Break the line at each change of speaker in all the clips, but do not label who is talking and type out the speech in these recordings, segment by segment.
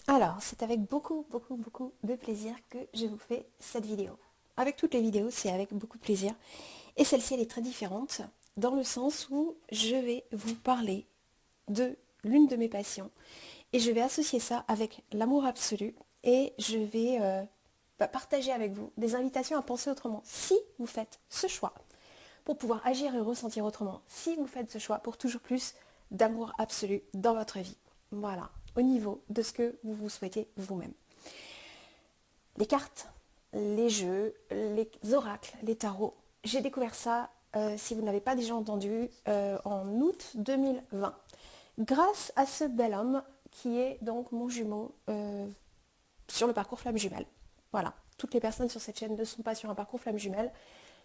Alors, c'est avec beaucoup de plaisir que je vous fais cette vidéo. Avec toutes les vidéos, c'est avec beaucoup de plaisir. Et celle-ci, elle est très différente dans le sens où je vais vous parler de l'une de mes passions et je vais associer ça avec l'amour absolu et je vais partager avec vous des invitations à penser autrement si vous faites ce choix pour pouvoir agir et ressentir autrement, si vous faites ce choix pour toujours plus d'amour absolu dans votre vie. Voilà, au niveau de ce que vous vous souhaitez vous-même. Les cartes, les jeux, les oracles, les tarots, j'ai découvert ça, si vous n'avez pas déjà entendu, en août 2020, grâce à ce bel homme qui est donc mon jumeau sur le parcours flamme jumelle. Voilà, toutes les personnes sur cette chaîne ne sont pas sur un parcours flamme jumelle,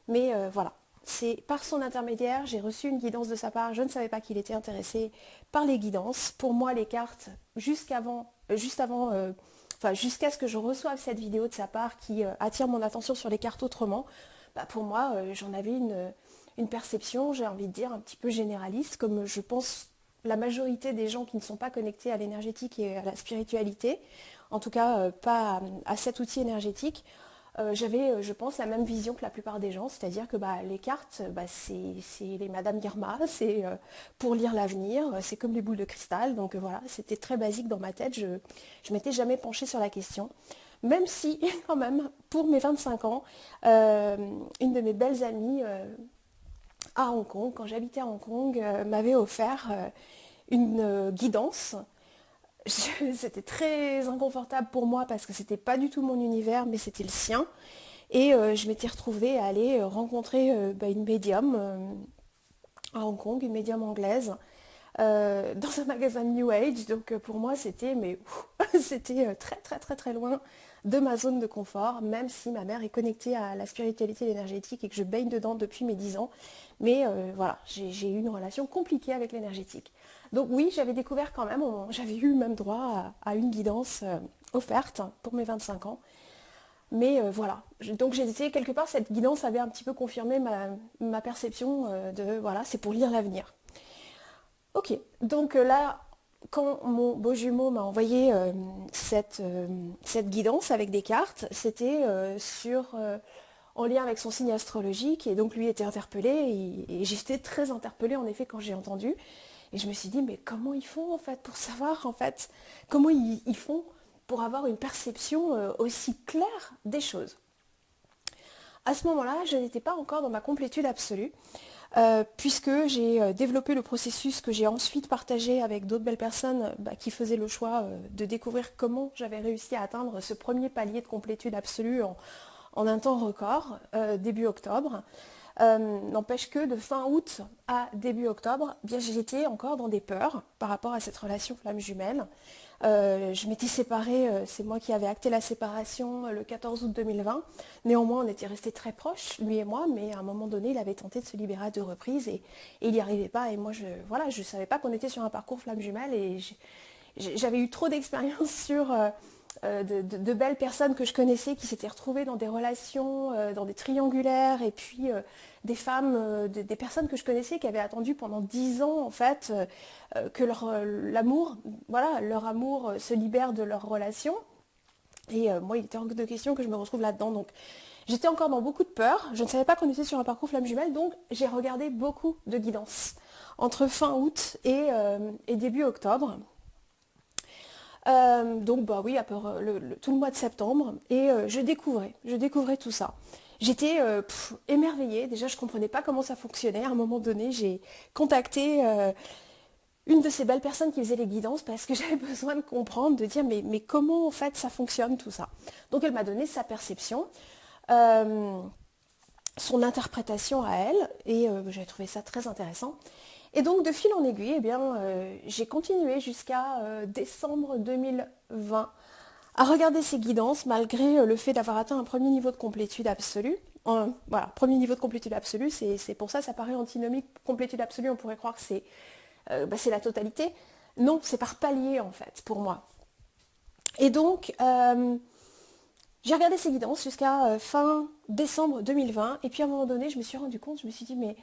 mais voilà, c'est par son intermédiaire, j'ai reçu une guidance de sa part, je ne savais pas qu'il était intéressé par les guidances. Pour moi, les cartes, enfin jusqu'à ce que je reçoive cette vidéo de sa part qui attire mon attention sur les cartes autrement, pour moi, j'en avais une perception, j'ai envie de dire, un petit peu généraliste, comme je pense la majorité des gens qui ne sont pas connectés à l'énergétique et à la spiritualité, en tout cas pas à cet outil énergétique. J'avais, je pense, la même vision que la plupart des gens, c'est-à-dire que les cartes, c'est les Madame Irma, c'est pour lire l'avenir, c'est comme les boules de cristal, donc voilà, c'était très basique dans ma tête, je m'étais jamais penchée sur la question. Même si, quand même, pour mes 25 ans, une de mes belles amies à Hong Kong, quand j'habitais à Hong Kong, m'avait offert une guidance. C'était très inconfortable pour moi parce que c'était pas du tout mon univers, mais c'était le sien. Et je m'étais retrouvée à aller rencontrer une médium à Hong Kong, une médium anglaise, dans un magasin de New Age. Donc pour moi, c'était c'était très loin de ma zone de confort, même si ma mère est connectée à la spiritualité et l'énergétique et que je baigne dedans depuis mes 10 ans. Mais voilà, j'ai eu une relation compliquée avec l'énergétique. Donc oui, j'avais découvert quand même, j'avais eu même droit à une guidance offerte pour mes 25 ans. Mais voilà, donc j'ai essayé quelque part, cette guidance avait un petit peu confirmé ma perception de, voilà, c'est pour lire l'avenir. Ok, donc là, quand mon beau jumeau m'a envoyé cette guidance avec des cartes, c'était en lien avec son signe astrologique, et donc lui était interpellé, et j'étais très interpellée en effet quand j'ai entendu, et je me suis dit, mais comment ils font en fait pour savoir en fait, comment ils font pour avoir une perception aussi claire des choses. À ce moment-là, je n'étais pas encore dans ma complétude absolue, puisque j'ai développé le processus que j'ai ensuite partagé avec d'autres belles personnes qui faisaient le choix de découvrir comment j'avais réussi à atteindre ce premier palier de complétude absolue en un temps record, début octobre. N'empêche que de fin août à début octobre, bien j'étais encore dans des peurs par rapport à cette relation flamme jumelle. Je m'étais séparée, c'est moi qui avais acté la séparation le 14 août 2020. Néanmoins, on était restés très proches, lui et moi, mais à un moment donné, il avait tenté de se libérer à deux reprises et il n'y arrivait pas. Et moi, je savais pas qu'on était sur un parcours flamme jumelle et j'avais eu trop d'expérience sur de belles personnes que je connaissais qui s'étaient retrouvées dans des relations, dans des triangulaires, et puis des femmes, des personnes que je connaissais qui avaient attendu pendant 10 ans en fait que l'amour, voilà, leur amour se libère de leur relation. Et moi, il était hors de question que je me retrouve là-dedans. Donc, j'étais encore dans beaucoup de peur. Je ne savais pas qu'on était sur un parcours flamme jumelle, donc j'ai regardé beaucoup de guidance entre fin août et début octobre. Donc bah oui, après tout le mois de septembre, et je découvrais tout ça. J'étais émerveillée, déjà je comprenais pas comment ça fonctionnait. À un moment donné, j'ai contacté une de ces belles personnes qui faisait les guidances parce que j'avais besoin de comprendre, de dire mais comment en fait ça fonctionne tout ça. Donc elle m'a donné sa perception, euh, son interprétation à elle, et j'avais trouvé ça très intéressant. Et donc de fil en aiguille, eh bien, j'ai continué jusqu'à décembre 2020 à regarder ces guidances malgré le fait d'avoir atteint un premier niveau de complétude absolue. Voilà, premier niveau de complétude absolue, c'est pour ça paraît antinomique. Complétude absolue, on pourrait croire que c'est la totalité. Non, c'est par palier en fait pour moi. Et donc, j'ai regardé ces guidances jusqu'à fin décembre 2020, et puis à un moment donné, je me suis rendu compte, je me suis dit, mais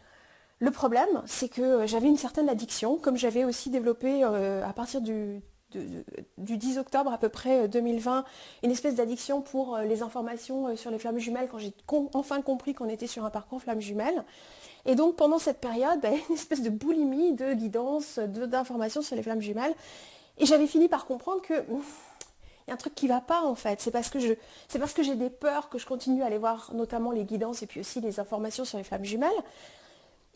le problème, c'est que j'avais une certaine addiction, comme j'avais aussi développé à partir du 10 octobre à peu près 2020, une espèce d'addiction pour les informations sur les flammes jumelles quand j'ai enfin compris qu'on était sur un parcours flammes jumelles. Et donc pendant cette période, une espèce de boulimie de guidance, d'informations sur les flammes jumelles. Et j'avais fini par comprendre que il y a un truc qui va pas en fait. C'est parce que j'ai des peurs que je continue à aller voir notamment les guidances et puis aussi les informations sur les flammes jumelles.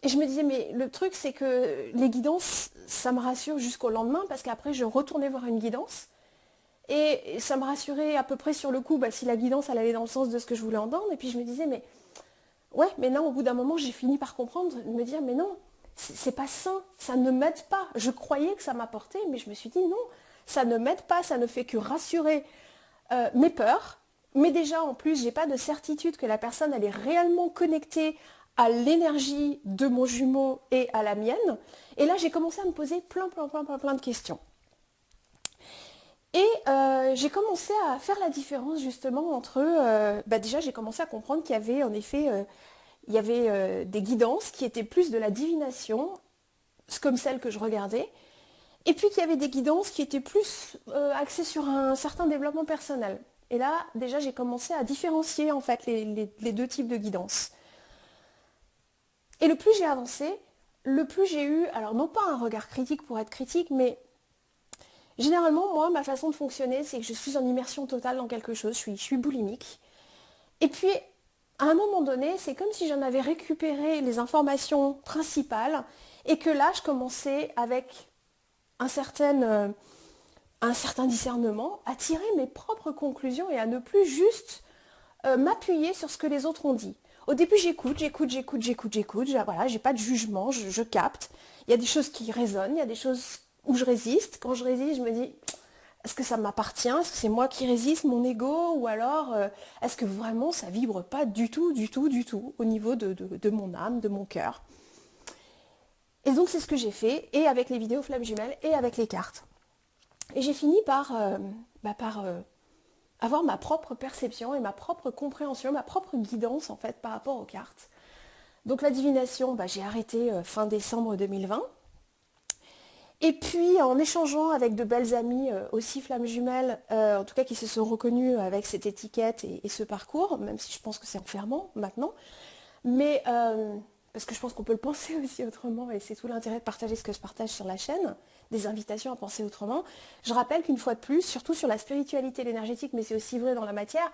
Et je me disais, mais le truc, c'est que les guidances, ça me rassure jusqu'au lendemain, parce qu'après, je retournais voir une guidance. Et ça me rassurait à peu près sur le coup, si la guidance, elle allait dans le sens de ce que je voulais entendre. Et puis je me disais, mais ouais, mais non, au bout d'un moment, j'ai fini par comprendre, de me dire, mais non, c'est pas sain, ça ne m'aide pas. Je croyais que ça m'apportait, mais je me suis dit, non, ça ne m'aide pas, ça ne fait que rassurer mes peurs. Mais déjà, en plus, j'ai pas de certitude que la personne, elle est réellement connectée à l'énergie de mon jumeau et à la mienne. Et là, j'ai commencé à me poser plein de questions. Et j'ai commencé à faire la différence justement entre... déjà, j'ai commencé à comprendre qu'il y avait en effet des guidances qui étaient plus de la divination, comme celle que je regardais, et puis qu'il y avait des guidances qui étaient plus axées sur un certain développement personnel. Et là, déjà, j'ai commencé à différencier en fait les deux types de guidances. Et le plus j'ai avancé, le plus j'ai eu, alors non pas un regard critique pour être critique, mais généralement, moi, ma façon de fonctionner, c'est que je suis en immersion totale dans quelque chose, je suis boulimique. Et puis, à un moment donné, c'est comme si j'en avais récupéré les informations principales et que là, je commençais avec un certain discernement à tirer mes propres conclusions et à ne plus juste m'appuyer sur ce que les autres ont dit. Au début, j'écoute, voilà, j'ai pas de jugement, je capte. Il y a des choses qui résonnent, il y a des choses où je résiste. Quand je résiste, je me dis, est-ce que ça m'appartient? Est-ce que c'est moi qui résiste, mon ego? Ou alors, est-ce que vraiment ça vibre pas du tout au niveau de mon âme, de mon cœur? Et donc, c'est ce que j'ai fait, et avec les vidéos flammes jumelles, et avec les cartes. Et j'ai fini par avoir ma propre perception et ma propre compréhension, ma propre guidance en fait par rapport aux cartes. Donc la divination, j'ai arrêté fin décembre 2020. Et puis en échangeant avec de belles amies aussi flammes jumelles, en tout cas qui se sont reconnues avec cette étiquette et ce parcours, même si je pense que c'est enfermant maintenant, mais parce que je pense qu'on peut le penser aussi autrement et c'est tout l'intérêt de partager ce que je partage sur la chaîne, des invitations à penser autrement. Je rappelle qu'une fois de plus, surtout sur la spiritualité et l'énergétique, mais c'est aussi vrai dans la matière,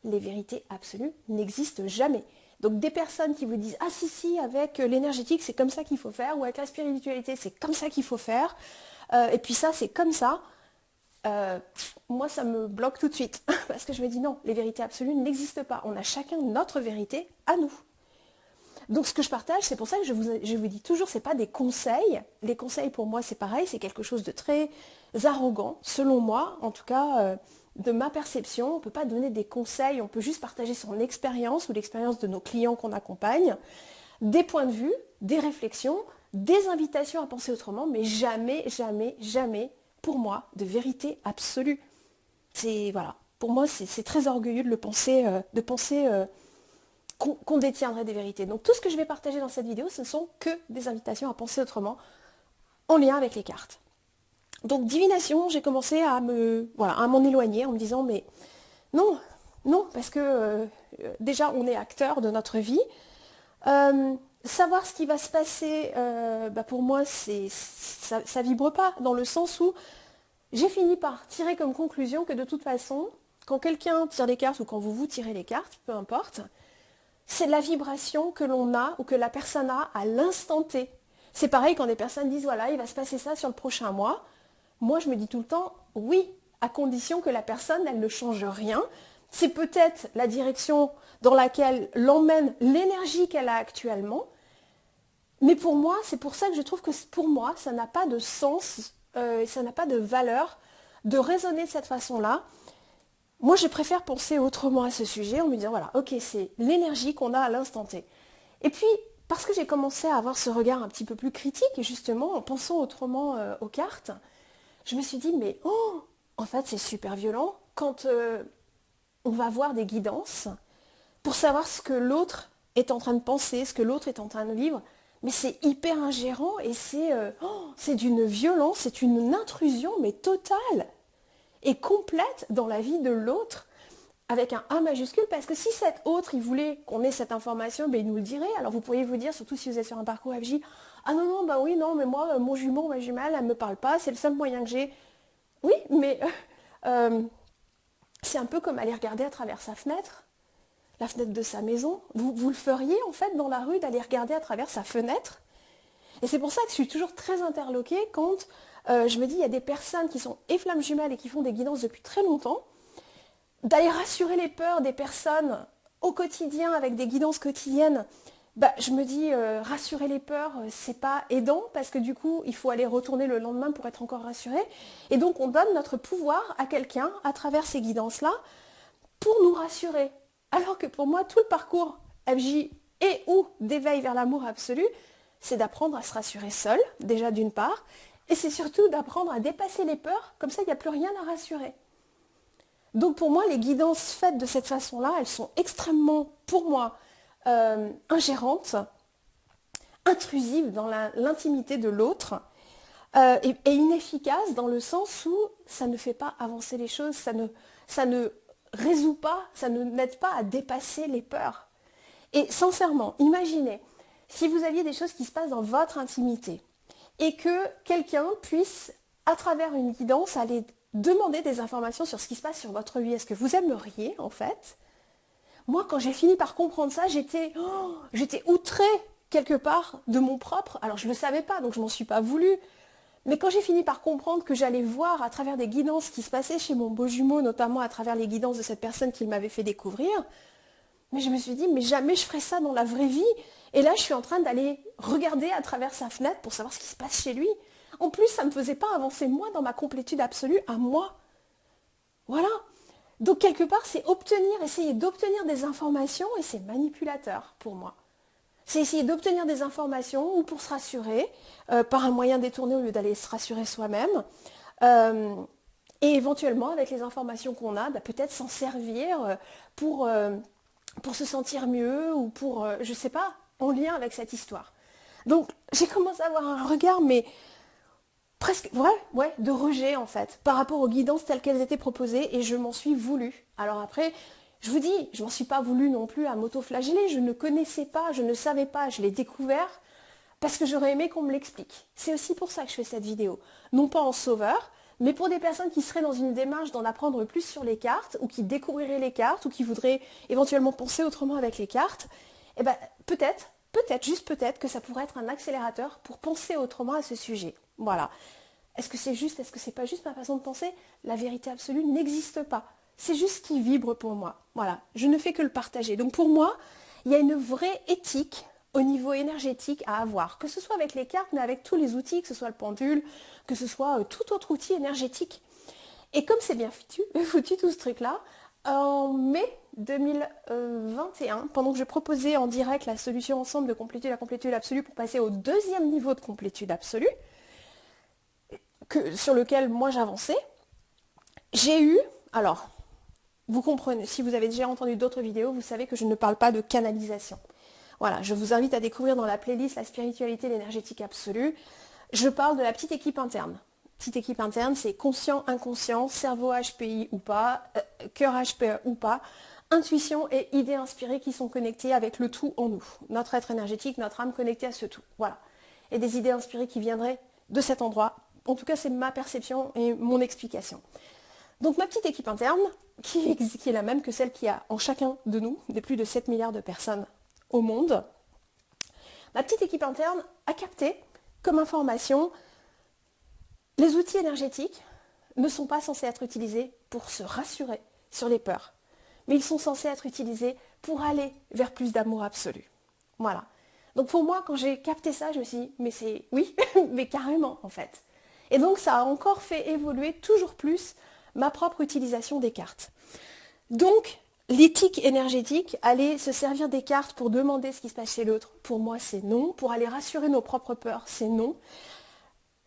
les vérités absolues n'existent jamais. Donc des personnes qui vous disent « Ah si, avec l'énergétique, c'est comme ça qu'il faut faire » ou « Avec la spiritualité, c'est comme ça qu'il faut faire et puis ça, c'est comme ça », moi, ça me bloque tout de suite. Parce que je me dis non, les vérités absolues n'existent pas. On a chacun notre vérité à nous. Donc ce que je partage, c'est pour ça que je vous dis toujours, c'est pas des conseils. Les conseils pour moi c'est pareil, c'est quelque chose de très arrogant, selon moi, en tout cas de ma perception. On ne peut pas donner des conseils, on peut juste partager son expérience ou l'expérience de nos clients qu'on accompagne, des points de vue, des réflexions, des invitations à penser autrement, mais jamais, pour moi, de vérité absolue. C'est voilà, pour moi c'est très orgueilleux de le penser, qu'on détiendrait des vérités. Donc tout ce que je vais partager dans cette vidéo, ce ne sont que des invitations à penser autrement en lien avec les cartes. Donc divination, j'ai commencé à m'en éloigner en me disant mais non, parce que déjà on est acteur de notre vie. Savoir ce qui va se passer, pour moi, ça vibre pas, dans le sens où j'ai fini par tirer comme conclusion que de toute façon, quand quelqu'un tire les cartes ou quand vous tirez les cartes, peu importe, c'est la vibration que l'on a ou que la personne a à l'instant T. C'est pareil quand des personnes disent voilà, il va se passer ça sur le prochain mois. Moi, je me dis tout le temps oui, à condition que la personne, elle ne change rien. C'est peut-être la direction dans laquelle l'emmène l'énergie qu'elle a actuellement. Mais pour moi, c'est pour ça que je trouve que pour moi, ça n'a pas de sens, ça n'a pas de valeur de raisonner de cette façon-là. Moi, je préfère penser autrement à ce sujet en me disant, voilà, ok, c'est l'énergie qu'on a à l'instant T. Et puis, parce que j'ai commencé à avoir ce regard un petit peu plus critique, et justement, en pensant autrement aux cartes, je me suis dit, mais oh, en fait, c'est super violent quand on va voir des guidances pour savoir ce que l'autre est en train de penser, ce que l'autre est en train de vivre. Mais c'est hyper ingérant et c'est d'une violence, c'est une intrusion, mais totale et complète dans la vie de l'autre, avec un A majuscule, parce que si cet autre, il voulait qu'on ait cette information, ben, il nous le dirait. Alors vous pourriez vous dire, surtout si vous êtes sur un parcours FJ, ah non, non, bah oui, non, mais moi, mon jumeau, ma jumelle, elle ne me parle pas, c'est le seul moyen que j'ai. Oui, mais euh, c'est un peu comme aller regarder à travers sa fenêtre, la fenêtre de sa maison. Vous le feriez en fait dans la rue d'aller regarder à travers sa fenêtre. Et c'est pour ça que je suis toujours très interloquée quand je me dis il y a des personnes qui sont et flammes jumelles et qui font des guidances depuis très longtemps, d'aller rassurer les peurs des personnes au quotidien avec des guidances quotidiennes. Bah, je me dis rassurer les peurs, c'est pas aidant parce que du coup il faut aller retourner le lendemain pour être encore rassuré. Et donc on donne notre pouvoir à quelqu'un à travers ces guidances-là pour nous rassurer. Alors que pour moi, tout le parcours FJ et ou d'éveil vers l'amour absolu, c'est d'apprendre à se rassurer seul, déjà d'une part, et c'est surtout d'apprendre à dépasser les peurs, comme ça il n'y a plus rien à rassurer. Donc pour moi, les guidances faites de cette façon-là, elles sont extrêmement, pour moi, ingérantes, intrusives dans l'intimité de l'autre, et inefficaces dans le sens où ça ne fait pas avancer les choses, ça ne résout pas, ça ne n'aide pas à dépasser les peurs. Et sincèrement, imaginez, si vous aviez des choses qui se passent dans votre intimité et que quelqu'un puisse, à travers une guidance, aller demander des informations sur ce qui se passe sur votre vie. Est-ce que vous aimeriez, en fait? Moi, quand j'ai fini par comprendre ça, j'étais outrée, quelque part, de mon propre. Alors, je ne le savais pas, donc je m'en suis pas voulu. Mais quand j'ai fini par comprendre que j'allais voir à travers des guidances qui se passaient chez mon beau jumeau, notamment à travers les guidances de cette personne qu'il m'avait fait découvrir, mais je me suis dit, mais jamais je ferai ça dans la vraie vie. Et là, je suis en train d'aller regarder à travers sa fenêtre pour savoir ce qui se passe chez lui. En plus, ça ne me faisait pas avancer moi dans ma complétude absolue à moi. Voilà. Donc quelque part, c'est essayer d'obtenir des informations et c'est manipulateur pour moi. C'est essayer d'obtenir des informations ou pour se rassurer par un moyen détourné au lieu d'aller se rassurer soi-même. Euh, et éventuellement, avec les informations qu'on a, bah, peut-être s'en servir pour se sentir mieux ou pour, je ne sais pas, en lien avec cette histoire. Donc j'ai commencé à avoir un regard, mais presque, ouais, de rejet en fait, par rapport aux guidances telles qu'elles étaient proposées et je m'en suis voulu. Alors après, je vous dis, je m'en suis pas voulu non plus à m'auto-flageller, je ne connaissais pas, je ne savais pas, je l'ai découvert parce que j'aurais aimé qu'on me l'explique. C'est aussi pour ça que je fais cette vidéo. Non pas en sauveur, mais pour des personnes qui seraient dans une démarche d'en apprendre plus sur les cartes ou qui découvriraient les cartes ou qui voudraient éventuellement penser autrement avec les cartes, eh ben peut-être, juste peut-être que ça pourrait être un accélérateur pour penser autrement à ce sujet. Voilà. Est-ce que c'est juste, est-ce que c'est pas juste ma façon de penser? La vérité absolue n'existe pas. C'est juste ce qui vibre pour moi. Voilà. Je ne fais que le partager. Donc pour moi, il y a une vraie éthique au niveau énergétique à avoir. Que ce soit avec les cartes, mais avec tous les outils, que ce soit le pendule, que ce soit tout autre outil énergétique. Et comme c'est bien foutu tout ce truc-là, en mai 2021, pendant que je proposais en direct la solution ensemble de complétude à complétude absolue pour passer au deuxième niveau de complétude absolue, sur lequel moi j'avançais, j'ai eu, alors, vous comprenez, si vous avez déjà entendu d'autres vidéos, vous savez que je ne parle pas de canalisation. Voilà, je vous invite à découvrir dans la playlist la spiritualité, l'énergétique absolue. Je parle de la petite équipe interne. Petite équipe interne, c'est conscient, inconscient, cerveau HPI ou pas, cœur HPE ou pas, intuition et idées inspirées qui sont connectées avec le tout en nous. Notre être énergétique, notre âme connectée à ce tout. Voilà. Et des idées inspirées qui viendraient de cet endroit. En tout cas, c'est ma perception et mon explication. Donc ma petite équipe interne, qui est la même que celle qui a en chacun de nous, des plus de 7 milliards de personnes au monde, ma petite équipe interne a capté comme information les outils énergétiques ne sont pas censés être utilisés pour se rassurer sur les peurs, mais ils sont censés être utilisés pour aller vers plus d'amour absolu. Voilà. Donc pour moi, quand j'ai capté ça, je me suis dit, mais c'est, oui, mais carrément en fait. Et donc ça a encore fait évoluer toujours plus ma propre utilisation des cartes. Donc, l'éthique énergétique, aller se servir des cartes pour demander ce qui se passe chez l'autre, pour moi c'est non. Pour aller rassurer nos propres peurs, c'est non.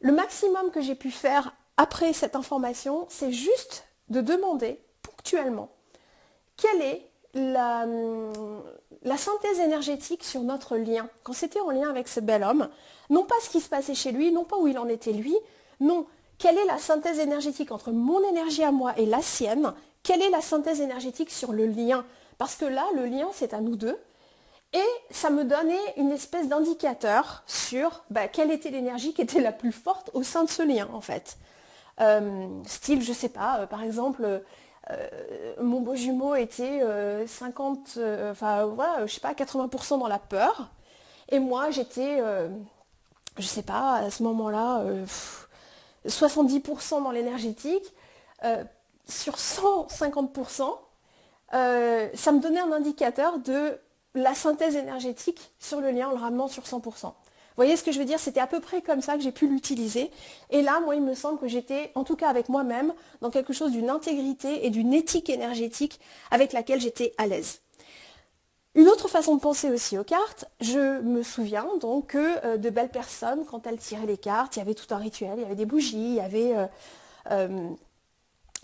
Le maximum que j'ai pu faire après cette information, c'est juste de demander ponctuellement quelle est la, la synthèse énergétique sur notre lien. Quand c'était en lien avec ce bel homme, non pas ce qui se passait chez lui, non pas où il en était lui, non, quelle est la synthèse énergétique entre mon énergie à moi et la sienne? Quelle est la synthèse énergétique sur le lien? Parce que là, le lien, c'est à nous deux. Et ça me donnait une espèce d'indicateur sur quelle était l'énergie qui était la plus forte au sein de ce lien, en fait. Style, je sais pas, par exemple, mon beau jumeau était 50, enfin voilà, je sais pas, 80% dans la peur. Et moi, j'étais, je sais pas, à ce moment-là, 70% dans l'énergétique. Sur 150%, ça me donnait un indicateur de la synthèse énergétique sur le lien en le ramenant sur 100%. Vous voyez ce que je veux dire? C'était à peu près comme ça que j'ai pu l'utiliser. Et là, moi, il me semble que j'étais, en tout cas avec moi-même, dans quelque chose d'une intégrité et d'une éthique énergétique avec laquelle j'étais à l'aise. Une autre façon de penser aussi aux cartes, je me souviens donc que de belles personnes, quand elles tiraient les cartes, il y avait tout un rituel, il y avait des bougies, il y avait...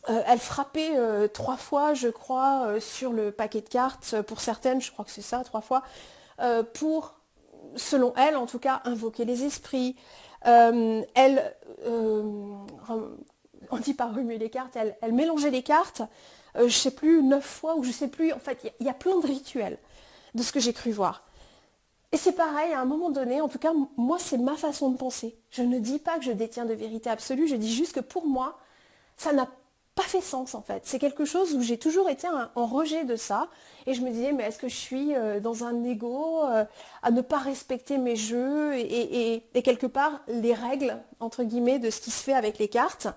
elle frappait 3 fois, je crois, sur le paquet de cartes, pour certaines, je crois que c'est ça, 3 fois, pour, selon elle en tout cas, invoquer les esprits. Elle, on dit pas remuer les cartes, elle mélangeait les cartes, je sais plus, 9 fois, ou je sais plus, en fait, il y a plein de rituels de ce que j'ai cru voir. Et c'est pareil, à un moment donné, en tout cas, moi, c'est ma façon de penser. Je ne dis pas que je détiens de vérité absolue, je dis juste que pour moi, ça n'a pas fait sens en fait. C'est quelque chose où j'ai toujours été en rejet de ça. Et je me disais, mais est-ce que je suis dans un ego à ne pas respecter mes jeux et quelque part les règles, entre guillemets, de ce qui se fait avec les cartes.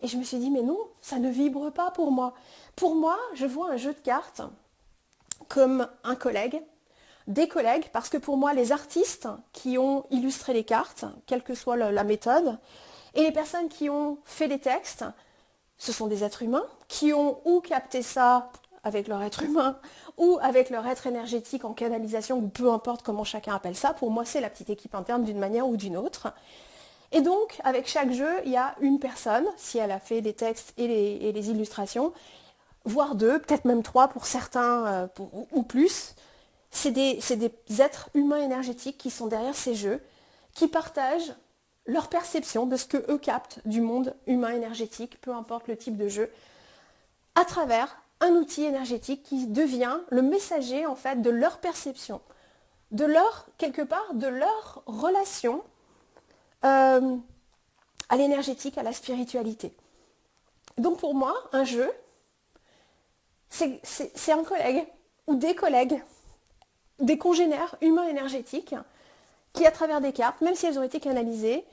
Et je me suis dit, mais non, ça ne vibre pas pour moi. Pour moi, je vois un jeu de cartes comme un collègue, des collègues, parce que pour moi, les artistes qui ont illustré les cartes, quelle que soit la méthode, et les personnes qui ont fait les textes, ce sont des êtres humains qui ont ou capté ça avec leur être humain ou avec leur être énergétique en canalisation, ou peu importe comment chacun appelle ça. Pour moi, c'est la petite équipe interne d'une manière ou d'une autre. Et donc, avec chaque jeu, il y a une personne, si elle a fait les textes et les illustrations, voire 2, peut-être même 3 pour certains ou plus. C'est des êtres humains énergétiques qui sont derrière ces jeux, qui partagent leur perception de ce que eux captent du monde humain énergétique, peu importe le type de jeu, à travers un outil énergétique qui devient le messager en fait de leur perception, de leur, quelque part, de leur relation à l'énergétique, à la spiritualité. Donc pour moi, un jeu, c'est un collègue ou des collègues, des congénères humains énergétiques qui, à travers des cartes, même si elles ont été canalisées,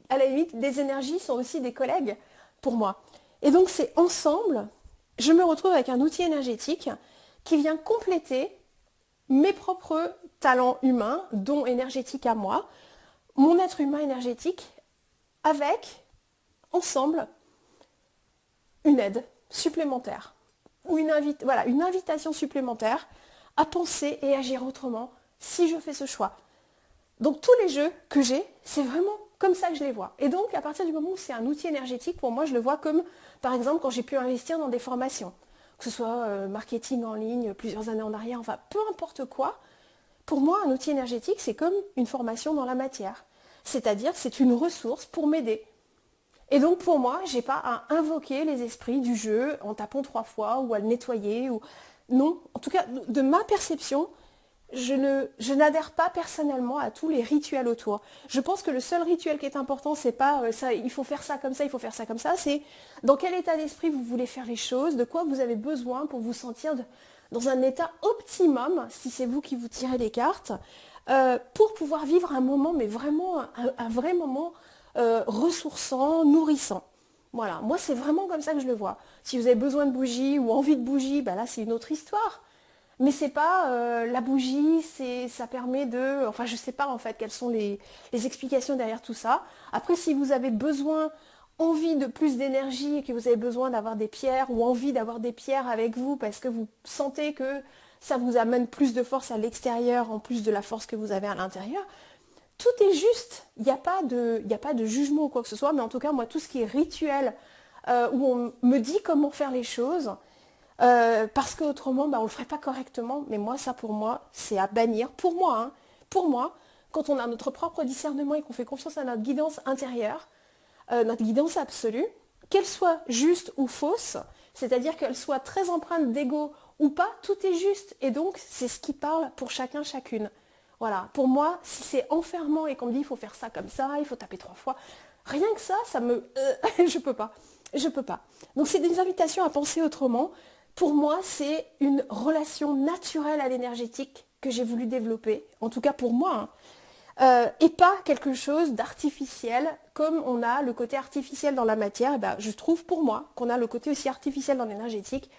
à la limite, des énergies sont aussi des collègues pour moi. Et donc c'est ensemble, je me retrouve avec un outil énergétique qui vient compléter mes propres talents humains, dons énergétiques à moi, mon être humain énergétique, avec, ensemble, une aide supplémentaire ou une invitation supplémentaire à penser et agir autrement si je fais ce choix. Donc tous les jeux que j'ai, c'est vraiment comme ça que je les vois. Et donc à partir du moment où c'est un outil énergétique, pour moi je le vois comme par exemple quand j'ai pu investir dans des formations, que ce soit marketing en ligne, plusieurs années en arrière, enfin peu importe quoi, pour moi un outil énergétique c'est comme une formation dans la matière. C'est-à-dire que c'est une ressource pour m'aider. Et donc pour moi, j'ai pas à invoquer les esprits du jeu en tapant 3 fois ou à le nettoyer. Non, en tout cas, de ma perception, je n'adhère pas personnellement à tous les rituels autour. Je pense que le seul rituel qui est important, c'est pas ça, il faut faire ça comme ça, il faut faire ça comme ça, c'est dans quel état d'esprit vous voulez faire les choses, de quoi vous avez besoin pour vous sentir dans un état optimum, si c'est vous qui vous tirez les cartes, pour pouvoir vivre un moment, mais vraiment un vrai moment ressourçant, nourrissant. Voilà, moi c'est vraiment comme ça que je le vois. Si vous avez besoin de bougies ou envie de bougies, ben là c'est une autre histoire. Mais c'est pas la bougie, ça permet de... Enfin je sais pas en fait quelles sont les explications derrière tout ça. Après si vous avez besoin, envie de plus d'énergie et que vous avez besoin d'avoir des pierres ou envie d'avoir des pierres avec vous parce que vous sentez que ça vous amène plus de force à l'extérieur en plus de la force que vous avez à l'intérieur, tout est juste. Il n'y a pas de jugement ou quoi que ce soit, mais en tout cas, moi, tout ce qui est rituel, où on me dit comment faire les choses, parce qu'autrement, bah, on ne le ferait pas correctement. Mais moi, ça pour moi, c'est à bannir. Pour moi, hein, pour moi, quand on a notre propre discernement et qu'on fait confiance à notre guidance intérieure, notre guidance absolue, qu'elle soit juste ou fausse, c'est-à-dire qu'elle soit très empreinte d'ego ou pas, tout est juste. Et donc, c'est ce qui parle pour chacun, chacune. Voilà, pour moi, si c'est enfermant et qu'on me dit il faut faire ça comme ça, il faut taper 3 fois, rien que ça me... je peux pas. Je peux pas. Donc c'est des invitations à penser autrement. Pour moi, c'est une relation naturelle à l'énergétique que j'ai voulu développer, en tout cas pour moi, hein. Et pas quelque chose d'artificiel, comme on a le côté artificiel dans la matière, et ben, je trouve pour moi qu'on a le côté aussi artificiel dans l'énergétique.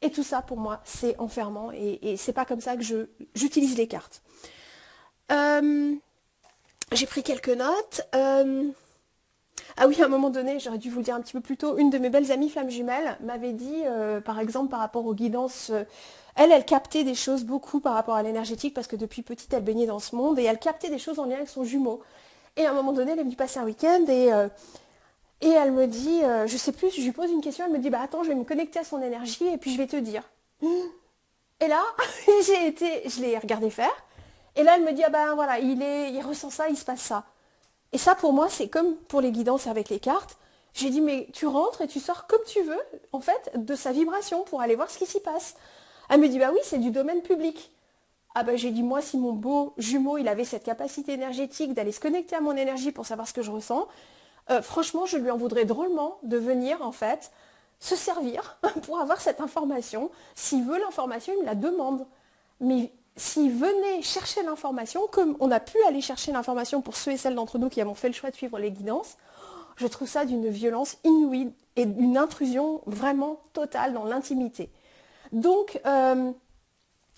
Et tout ça, pour moi, c'est enfermant et c'est pas comme ça que j'utilise les cartes. Euh, j'ai pris quelques notes. Ah oui, à un moment donné, j'aurais dû vous le dire un petit peu plus tôt, une de mes belles amies flammes jumelles m'avait dit, par exemple, par rapport aux guidances, elle captait des choses beaucoup par rapport à l'énergétique, parce que depuis petite, elle baignait dans ce monde, et elle captait des choses en lien avec son jumeau. Et à un moment donné, elle est venue passer un week-end, et elle me dit, je sais plus, je lui pose une question, elle me dit, bah attends, je vais me connecter à son énergie, et puis je vais te dire. Et là, je l'ai regardé faire, et là, elle me dit, ah ben voilà, il ressent ça, il se passe ça. Et ça, pour moi, c'est comme pour les guidances avec les cartes. J'ai dit, mais tu rentres et tu sors comme tu veux, en fait, de sa vibration pour aller voir ce qui s'y passe. Elle me dit, bah oui, c'est du domaine public. Ah bah j'ai dit, moi, si mon beau jumeau, il avait cette capacité énergétique d'aller se connecter à mon énergie pour savoir ce que je ressens, franchement, je lui en voudrais drôlement de venir, en fait, se servir pour avoir cette information. S'il veut l'information, il me la demande. Mais s'il venait chercher l'information, comme on a pu aller chercher l'information pour ceux et celles d'entre nous qui avons fait le choix de suivre les guidances, je trouve ça d'une violence inouïe et d'une intrusion vraiment totale dans l'intimité. Donc,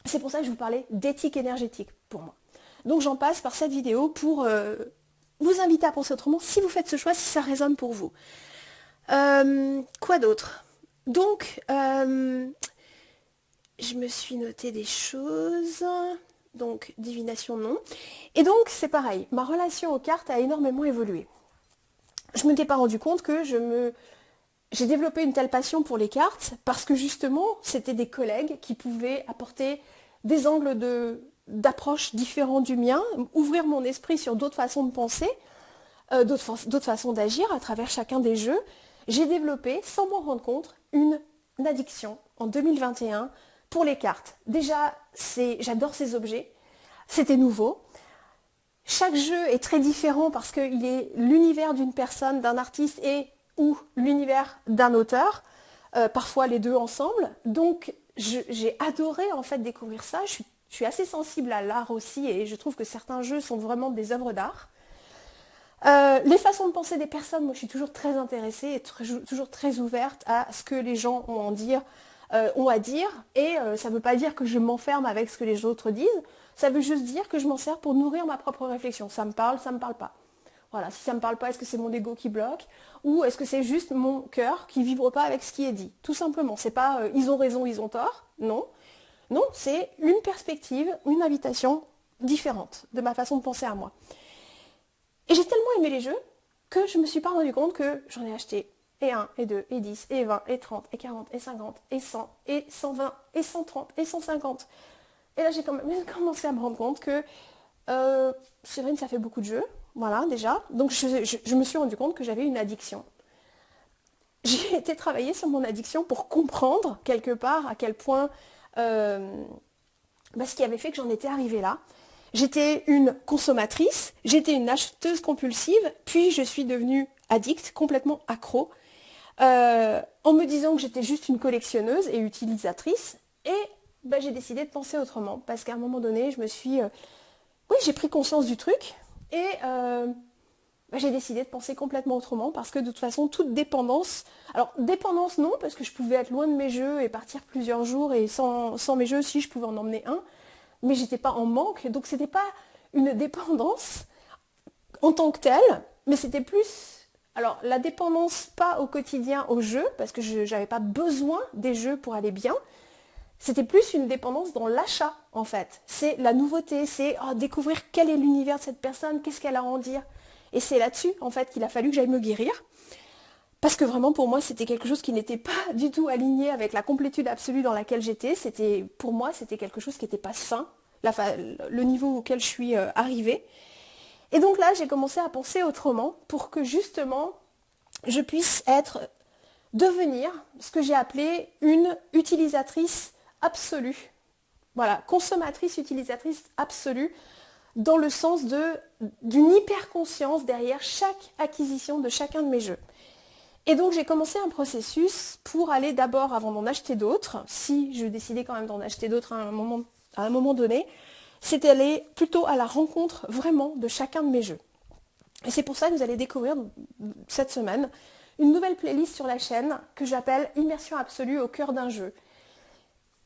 c'est pour ça que je vous parlais d'éthique énergétique pour moi. Donc j'en passe par cette vidéo pour vous inviter à penser autrement si vous faites ce choix, si ça résonne pour vous. Quoi d'autre? Donc, je me suis noté des choses. Donc, divination, non. Et donc, c'est pareil. Ma relation aux cartes a énormément évolué. Je ne m'étais pas rendu compte que j'ai développé une telle passion pour les cartes parce que justement, c'était des collègues qui pouvaient apporter des angles d'approche différents du mien, ouvrir mon esprit sur d'autres façons de penser, d'autres façons d'agir à travers chacun des jeux. J'ai développé, sans m'en rendre compte, une addiction en 2021 pour les cartes. Déjà, j'adore ces objets. C'était nouveau. Chaque jeu est très différent parce qu'il est l'univers d'une personne, d'un artiste et ou l'univers d'un auteur. Parfois les deux ensemble. Donc, j'ai adoré en fait découvrir ça. Je suis assez sensible à l'art aussi et je trouve que certains jeux sont vraiment des œuvres d'art. Les façons de penser des personnes, moi je suis toujours très intéressée et toujours très ouverte à ce que les gens ont à dire. Et ça ne veut pas dire que je m'enferme avec ce que les autres disent. Ça veut juste dire que je m'en sers pour nourrir ma propre réflexion. Ça me parle pas. Voilà, si ça ne me parle pas, est-ce que c'est mon ego qui bloque ou est-ce que c'est juste mon cœur qui vibre pas avec ce qui est dit? Tout simplement, c'est pas ils ont raison, ils ont tort. Non, non, c'est une perspective, une invitation différente de ma façon de penser à moi. Et j'ai tellement aimé les jeux que je me suis pas rendu compte que j'en ai acheté et 1, et 2, et 10, et 20, et 30, et 40, et 50, et 100, et 120, et 130, et 150. Et là, j'ai quand même commencé à me rendre compte que c'est vrai que ça fait beaucoup de jeux, voilà, déjà. Donc, je me suis rendu compte que j'avais une addiction. J'ai été travailler sur mon addiction pour comprendre, quelque part, à quel point ce qui avait fait que j'en étais arrivée là. J'étais une consommatrice, j'étais une acheteuse compulsive, puis je suis devenue addict, complètement accro, en me disant que j'étais juste une collectionneuse et utilisatrice. Et j'ai décidé de penser autrement, parce qu'à un moment donné, oui, j'ai pris conscience du truc, et j'ai décidé de penser complètement autrement, parce que de toute façon, toute dépendance... Alors, dépendance, non, parce que je pouvais être loin de mes jeux et partir plusieurs jours, et sans mes jeux, si je pouvais en emmener un, mais j'étais pas en manque, donc c'était pas une dépendance en tant que telle, mais c'était plus, alors la dépendance pas au quotidien aux jeux, parce que je n'avais pas besoin des jeux pour aller bien, c'était plus une dépendance dans l'achat en fait. C'est la nouveauté, c'est découvrir quel est l'univers de cette personne, qu'est-ce qu'elle a à en dire. Et c'est là-dessus en fait qu'il a fallu que j'aille me guérir. parce que vraiment pour moi c'était quelque chose qui n'était pas du tout aligné avec la complétude absolue dans laquelle j'étais. Pour moi c'était quelque chose qui n'était pas sain, le niveau auquel je suis arrivée. Et donc là j'ai commencé à penser autrement pour que justement je puisse devenir ce que j'ai appelé une utilisatrice absolue. Voilà, consommatrice, utilisatrice absolue, dans le sens d'une hyper-conscience derrière chaque acquisition de chacun de mes jeux. Et donc j'ai commencé un processus pour aller d'abord, avant d'en acheter d'autres, si je décidais quand même d'en acheter d'autres à un moment donné, c'est aller plutôt à la rencontre vraiment de chacun de mes jeux. Et c'est pour ça que vous allez découvrir cette semaine une nouvelle playlist sur la chaîne que j'appelle Immersion absolue au cœur d'un jeu.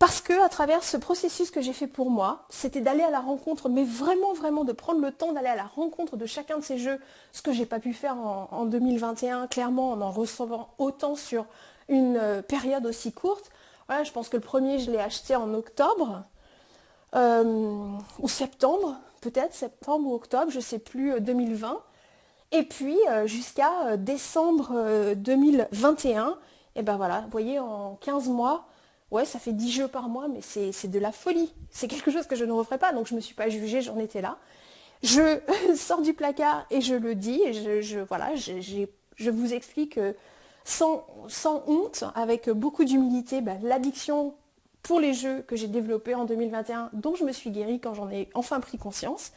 Parce que à travers ce processus que j'ai fait pour moi, c'était d'aller à la rencontre, mais vraiment, vraiment de prendre le temps d'aller à la rencontre de chacun de ces jeux, ce que j'ai pas pu faire en 2021, clairement, en recevant autant sur une période aussi courte. Voilà, je pense que le premier, je l'ai acheté en octobre, ou septembre, peut-être, septembre ou octobre, je sais plus, 2020. Et puis, jusqu'à décembre 2021, et ben voilà, vous voyez, en 15 mois, ouais, ça fait 10 jeux par mois, mais c'est de la folie. C'est quelque chose que je ne referai pas, donc je ne me suis pas jugée, j'en étais là. Je sors du placard et je le dis, et je vous explique sans honte, avec beaucoup d'humilité, l'addiction pour les jeux que j'ai développés en 2021, dont je me suis guérie quand j'en ai enfin pris conscience.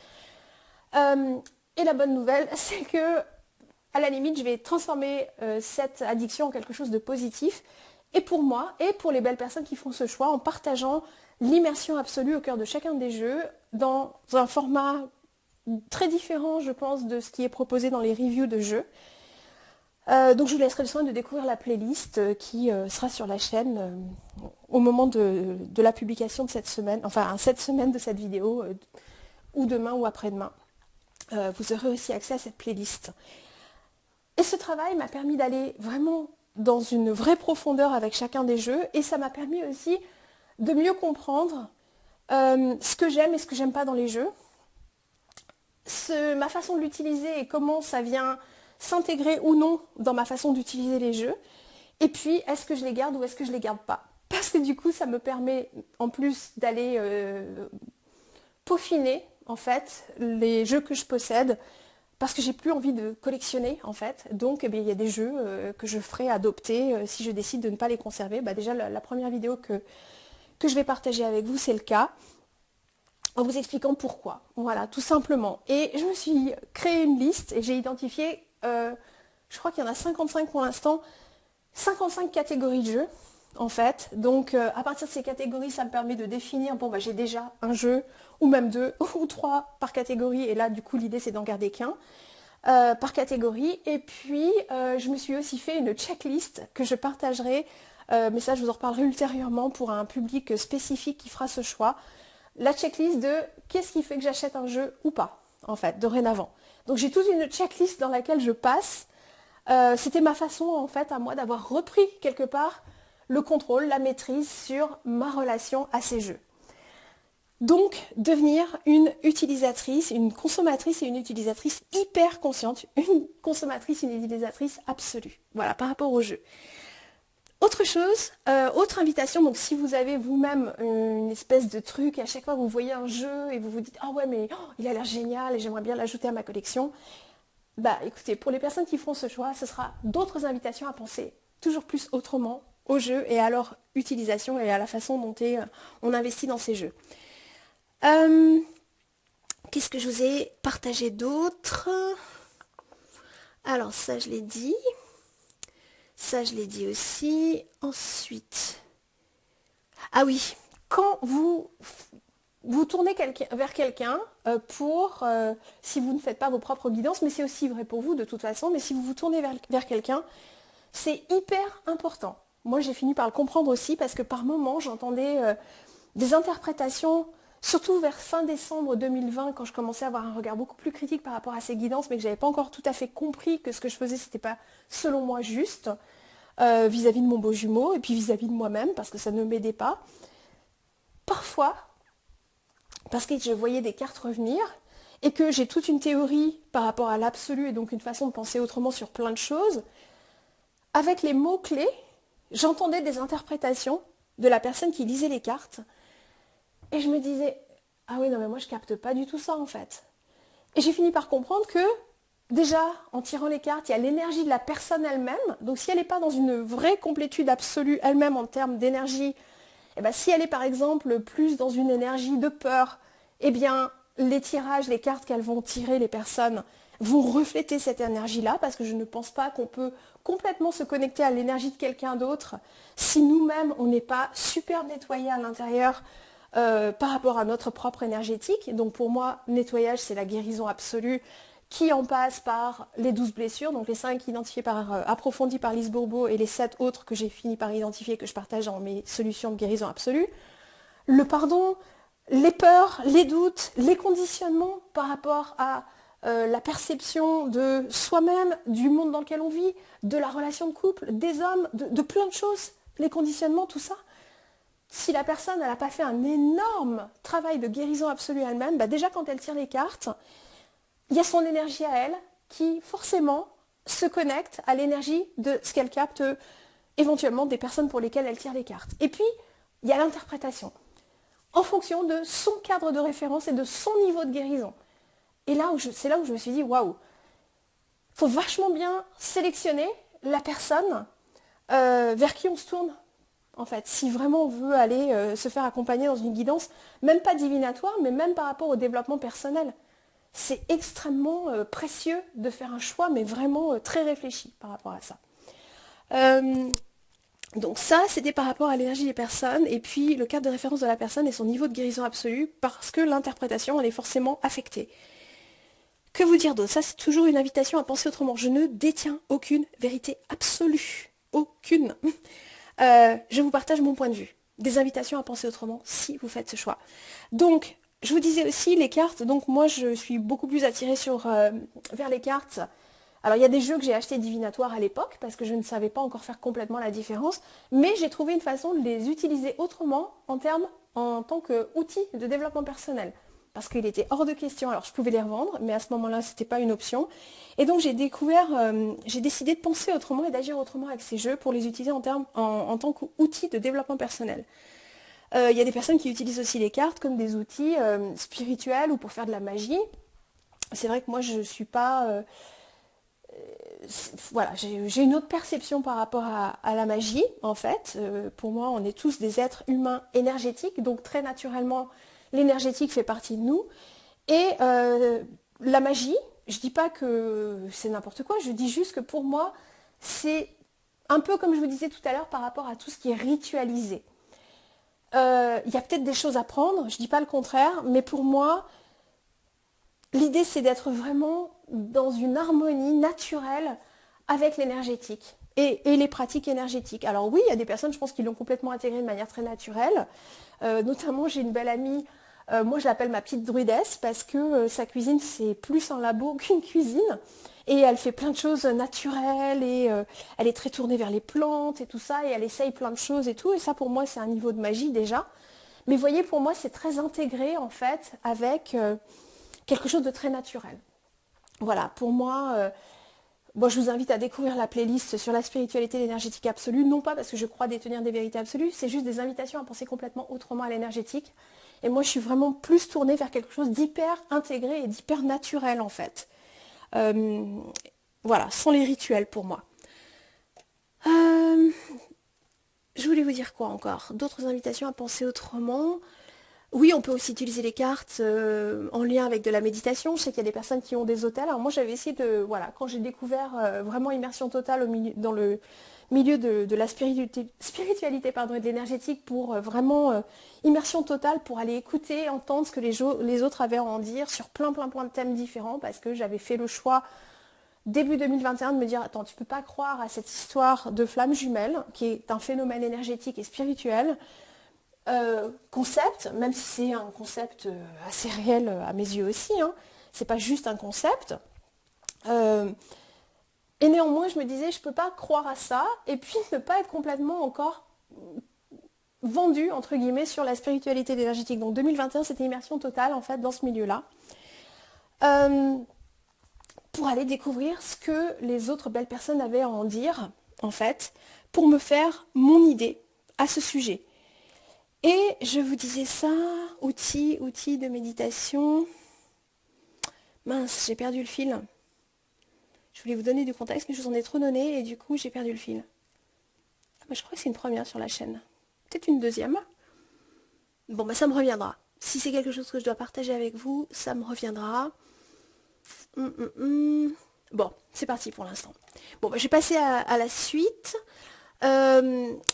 Et la bonne nouvelle, c'est que, à la limite, je vais transformer cette addiction en quelque chose de positif. Et pour moi, et pour les belles personnes qui font ce choix, en partageant l'immersion absolue au cœur de chacun des jeux, dans un format très différent, je pense, de ce qui est proposé dans les reviews de jeux. Donc je vous laisserai le soin de découvrir la playlist qui sera sur la chaîne au moment de la publication de cette semaine, enfin cette semaine de cette vidéo, ou demain ou après-demain. Vous aurez aussi accès à cette playlist. Et ce travail m'a permis d'aller vraiment dans une vraie profondeur avec chacun des jeux, et ça m'a permis aussi de mieux comprendre ce que j'aime et ce que j'aime pas dans les jeux, ma façon de l'utiliser et comment ça vient s'intégrer ou non dans ma façon d'utiliser les jeux, et puis est-ce que je les garde ou est-ce que je les garde pas. Parce que du coup ça me permet en plus d'aller peaufiner en fait les jeux que je possède, parce que j'ai plus envie de collectionner en fait. Donc il y a des jeux que je ferai adopter si je décide de ne pas les conserver. Déjà la première vidéo que je vais partager avec vous, c'est le cas, en vous expliquant pourquoi. Voilà, tout simplement. Et je me suis créé une liste et j'ai identifié, je crois qu'il y en a 55 pour l'instant, 55 catégories de jeux en fait. Donc à partir de ces catégories, ça me permet de définir, j'ai déjà un jeu, ou même deux, ou trois par catégorie, et là du coup l'idée c'est d'en garder qu'un par catégorie. Et puis je me suis aussi fait une checklist que je partagerai, mais ça je vous en reparlerai ultérieurement pour un public spécifique qui fera ce choix. La checklist de qu'est-ce qui fait que j'achète un jeu ou pas, en fait, dorénavant. Donc j'ai toute une checklist dans laquelle je passe. C'était ma façon en fait à moi d'avoir repris quelque part le contrôle, la maîtrise sur ma relation à ces jeux. Donc devenir une utilisatrice, une consommatrice et une utilisatrice hyper consciente, une consommatrice, une utilisatrice absolue. Voilà, par rapport aux jeux. Autre chose, autre invitation, donc si vous avez vous-même une espèce de truc, à chaque fois que vous voyez un jeu et vous vous dites « Ah ouais mais il a l'air génial et j'aimerais bien l'ajouter à ma collection », écoutez, pour les personnes qui feront ce choix, ce sera d'autres invitations à penser toujours plus autrement aux jeux et à leur utilisation et à la façon dont on investit dans ces jeux. Qu'est-ce que je vous ai partagé d'autre? Alors ça je l'ai dit. Ça je l'ai dit aussi. Ensuite. Ah oui, quand vous tournez vers quelqu'un si vous ne faites pas vos propres guidances, mais c'est aussi vrai pour vous de toute façon, mais si vous vous tournez vers quelqu'un, c'est hyper important. Moi j'ai fini par le comprendre aussi parce que par moments j'entendais des interprétations, surtout vers fin décembre 2020, quand je commençais à avoir un regard beaucoup plus critique par rapport à ces guidances, mais que j'avais pas encore tout à fait compris que ce que je faisais c'était pas selon moi juste vis-à-vis de mon beau jumeau et puis vis-à-vis de moi-même parce que ça ne m'aidait pas. Parfois, parce que je voyais des cartes revenir et que j'ai toute une théorie par rapport à l'absolu et donc une façon de penser autrement sur plein de choses, avec les mots-clés, j'entendais des interprétations de la personne qui lisait les cartes. Et je me disais, ah oui, non, mais moi je capte pas du tout ça en fait. Et j'ai fini par comprendre que, déjà, en tirant les cartes, il y a l'énergie de la personne elle-même. Donc si elle n'est pas dans une vraie complétude absolue elle-même en termes d'énergie, eh ben, si elle est par exemple plus dans une énergie de peur, eh bien les tirages, les cartes qu'elles vont tirer les personnes vont refléter cette énergie-là, parce que je ne pense pas qu'on peut complètement se connecter à l'énergie de quelqu'un d'autre si nous-mêmes on n'est pas super nettoyé à l'intérieur par rapport à notre propre énergétique. Donc pour moi, nettoyage, c'est la guérison absolue qui en passe par les 12 blessures, donc les 5 identifiées approfondies par Lise Bourbeau et les 7 autres que j'ai fini par identifier, que je partage dans mes solutions de guérison absolue. Le pardon, les peurs, les doutes, les conditionnements par rapport à la perception de soi-même, du monde dans lequel on vit, de la relation de couple, des hommes, de plein de choses, les conditionnements, tout ça. Si la personne n'a pas fait un énorme travail de guérison absolue elle-même, bah déjà quand elle tire les cartes, il y a son énergie à elle qui forcément se connecte à l'énergie de ce qu'elle capte éventuellement des personnes pour lesquelles elle tire les cartes. Et puis, il y a l'interprétation en fonction de son cadre de référence et de son niveau de guérison. Et là c'est là où je me suis dit, waouh, il faut vachement bien sélectionner la personne vers qui on se tourne. En fait, si vraiment on veut aller se faire accompagner dans une guidance, même pas divinatoire, mais même par rapport au développement personnel. C'est extrêmement précieux de faire un choix, mais vraiment très réfléchi par rapport à ça. Donc ça, c'était par rapport à l'énergie des personnes, et puis le cadre de référence de la personne et son niveau de guérison absolue, parce que l'interprétation, elle est forcément affectée. Que vous dire d'autre? Ça, c'est toujours une invitation à penser autrement. Je ne détiens aucune vérité absolue. Aucune. Je vous partage mon point de vue. Des invitations à penser autrement si vous faites ce choix. Donc, je vous disais aussi les cartes. Donc moi, je suis beaucoup plus attirée vers les cartes. Alors, il y a des jeux que j'ai achetés divinatoires à l'époque parce que je ne savais pas encore faire complètement la différence. Mais j'ai trouvé une façon de les utiliser autrement en tant qu'outil de développement personnel. Parce qu'il était hors de question. Alors, je pouvais les revendre, mais à ce moment-là, ce n'était pas une option. Et donc, j'ai décidé de penser autrement et d'agir autrement avec ces jeux pour les utiliser en tant qu'outil de développement personnel. Il y a des personnes qui utilisent aussi les cartes comme des outils spirituels ou pour faire de la magie. C'est vrai que moi, je ne suis pas... voilà, j'ai une autre perception par rapport à la magie, en fait. Pour moi, on est tous des êtres humains énergétiques, donc très naturellement, l'énergétique fait partie de nous. Et la magie, je dis pas que c'est n'importe quoi, je dis juste que pour moi, c'est un peu comme je vous disais tout à l'heure par rapport à tout ce qui est ritualisé. Il y a peut-être des choses à prendre, je dis pas le contraire, mais pour moi, l'idée c'est d'être vraiment dans une harmonie naturelle avec l'énergétique et les pratiques énergétiques. Alors oui, il y a des personnes, je pense, qui l'ont complètement intégré de manière très naturelle. Notamment, j'ai une belle amie, moi je l'appelle ma petite druidesse parce que sa cuisine c'est plus un labo qu'une cuisine. Et elle fait plein de choses naturelles et elle est très tournée vers les plantes et tout ça et elle essaye plein de choses et tout. Et ça pour moi c'est un niveau de magie déjà. Mais vous voyez, pour moi c'est très intégré en fait avec quelque chose de très naturel. Voilà, pour moi, bon, je vous invite à découvrir la playlist sur la spiritualité et l'énergétique absolue, non pas parce que je crois détenir des vérités absolues, c'est juste des invitations à penser complètement autrement à l'énergétique. Et moi, je suis vraiment plus tournée vers quelque chose d'hyper intégré et d'hyper naturel, en fait. Euh, voilà, sans les rituels pour moi. Euh, je voulais vous dire quoi encore? D'autres invitations à penser autrement. Oui, on peut aussi utiliser les cartes en lien avec de la méditation. Je sais qu'il y a des personnes qui ont des hôtels. Alors moi, j'avais essayé de... Voilà, quand j'ai découvert vraiment immersion totale dans le milieu de la spiritualité pardon, et de l'énergétique pour vraiment immersion totale pour aller écouter, entendre ce que les autres avaient à en dire sur plein de thèmes différents parce que j'avais fait le choix début 2021 de me dire attends, tu peux pas croire à cette histoire de flamme jumelle qui est un phénomène énergétique et spirituel concept, même si c'est un concept assez réel à mes yeux aussi, hein, c'est pas juste un concept. Et néanmoins, je me disais, je peux pas croire à ça, et puis ne pas être complètement encore vendu, entre guillemets, sur la spiritualité énergétique. Donc 2021, c'était immersion totale, en fait, dans ce milieu-là. Pour aller découvrir ce que les autres belles personnes avaient à en dire en fait, pour me faire mon idée à ce sujet. Et je vous disais ça, outils de méditation. Mince, j'ai perdu le fil. Je voulais vous donner du contexte, mais je vous en ai trop donné et du coup j'ai perdu le fil. Ah bah, je crois que c'est une première sur la chaîne. Peut-être une deuxième. Bon bah ça me reviendra. Si c'est quelque chose que je dois partager avec vous, ça me reviendra. Bon, c'est parti pour l'instant. Bon bah je vais passer à la suite.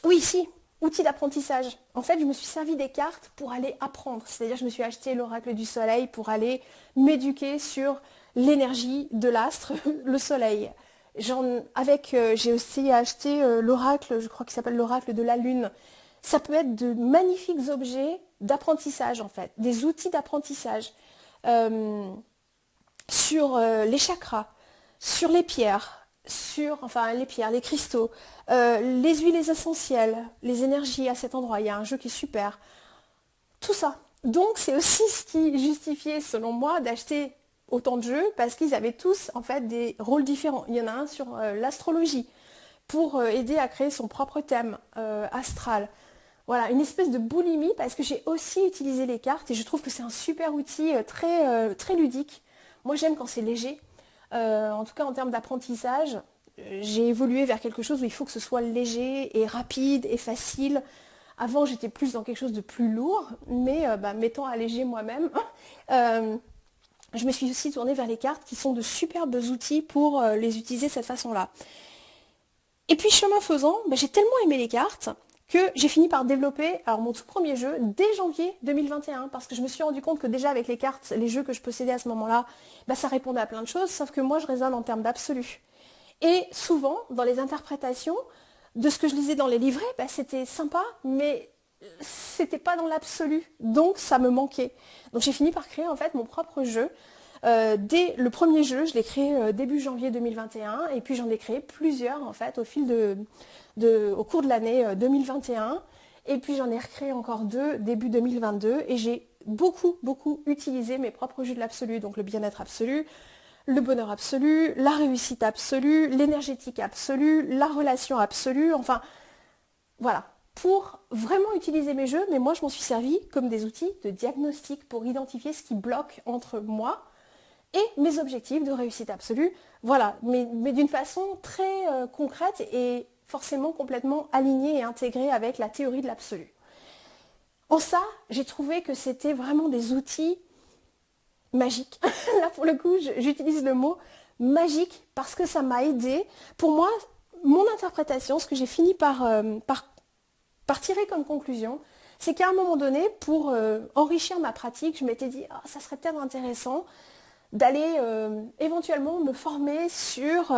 Oui, si, outils d'apprentissage. En fait, je me suis servi des cartes pour aller apprendre. C'est-à-dire, je me suis acheté l'oracle du soleil pour aller m'éduquer sur l'énergie de l'astre, le soleil. J'ai aussi acheté l'oracle, je crois qu'il s'appelle l'oracle de la lune. Ça peut être de magnifiques objets d'apprentissage, en fait, des outils d'apprentissage sur les chakras, sur les pierres, les cristaux, les huiles essentielles, les énergies à cet endroit. Il y a un jeu qui est super. Tout ça. Donc c'est aussi ce qui justifiait, selon moi, d'acheter autant de jeux, parce qu'ils avaient tous en fait des rôles différents. Il y en a un sur l'astrologie, pour aider à créer son propre thème astral. Voilà, une espèce de boulimie, parce que j'ai aussi utilisé les cartes, et je trouve que c'est un super outil très ludique. Moi j'aime quand c'est léger. En tout cas en termes d'apprentissage, j'ai évolué vers quelque chose où il faut que ce soit léger et rapide et facile. Avant j'étais plus dans quelque chose de plus lourd, mais m'étant allégée moi-même, je me suis aussi tournée vers les cartes qui sont de superbes outils pour les utiliser de cette façon-là. Et puis chemin faisant, j'ai tellement aimé les cartes que j'ai fini par développer mon tout premier jeu dès janvier 2021, parce que je me suis rendu compte que déjà avec les cartes, les jeux que je possédais à ce moment-là, ça répondait à plein de choses, sauf que moi je raisonne en termes d'absolu. Et souvent, dans les interprétations de ce que je lisais dans les livrets, c'était sympa, mais c'était pas dans l'absolu, donc ça me manquait. Donc j'ai fini par créer en fait mon propre jeu. Dès le premier jeu, je l'ai créé début janvier 2021, et puis j'en ai créé plusieurs en fait au cours de l'année 2021, et puis j'en ai recréé encore deux début 2022, et j'ai beaucoup utilisé mes propres jeux de l'absolu, donc le bien-être absolu, le bonheur absolu, la réussite absolue, l'énergétique absolue, la relation absolue, enfin voilà, pour vraiment utiliser mes jeux, mais moi je m'en suis servi comme des outils de diagnostic pour identifier ce qui bloque entre moi et mes objectifs de réussite absolue, voilà, mais d'une façon très concrète et forcément complètement alignée et intégrée avec la théorie de l'absolu. En ça, j'ai trouvé que c'était vraiment des outils magiques. Là, pour le coup, j'utilise le mot magique parce que ça m'a aidé. Pour moi, mon interprétation, ce que j'ai fini par tirer comme conclusion, c'est qu'à un moment donné, pour enrichir ma pratique, je m'étais dit, ça serait peut-être intéressant d'aller éventuellement me former sur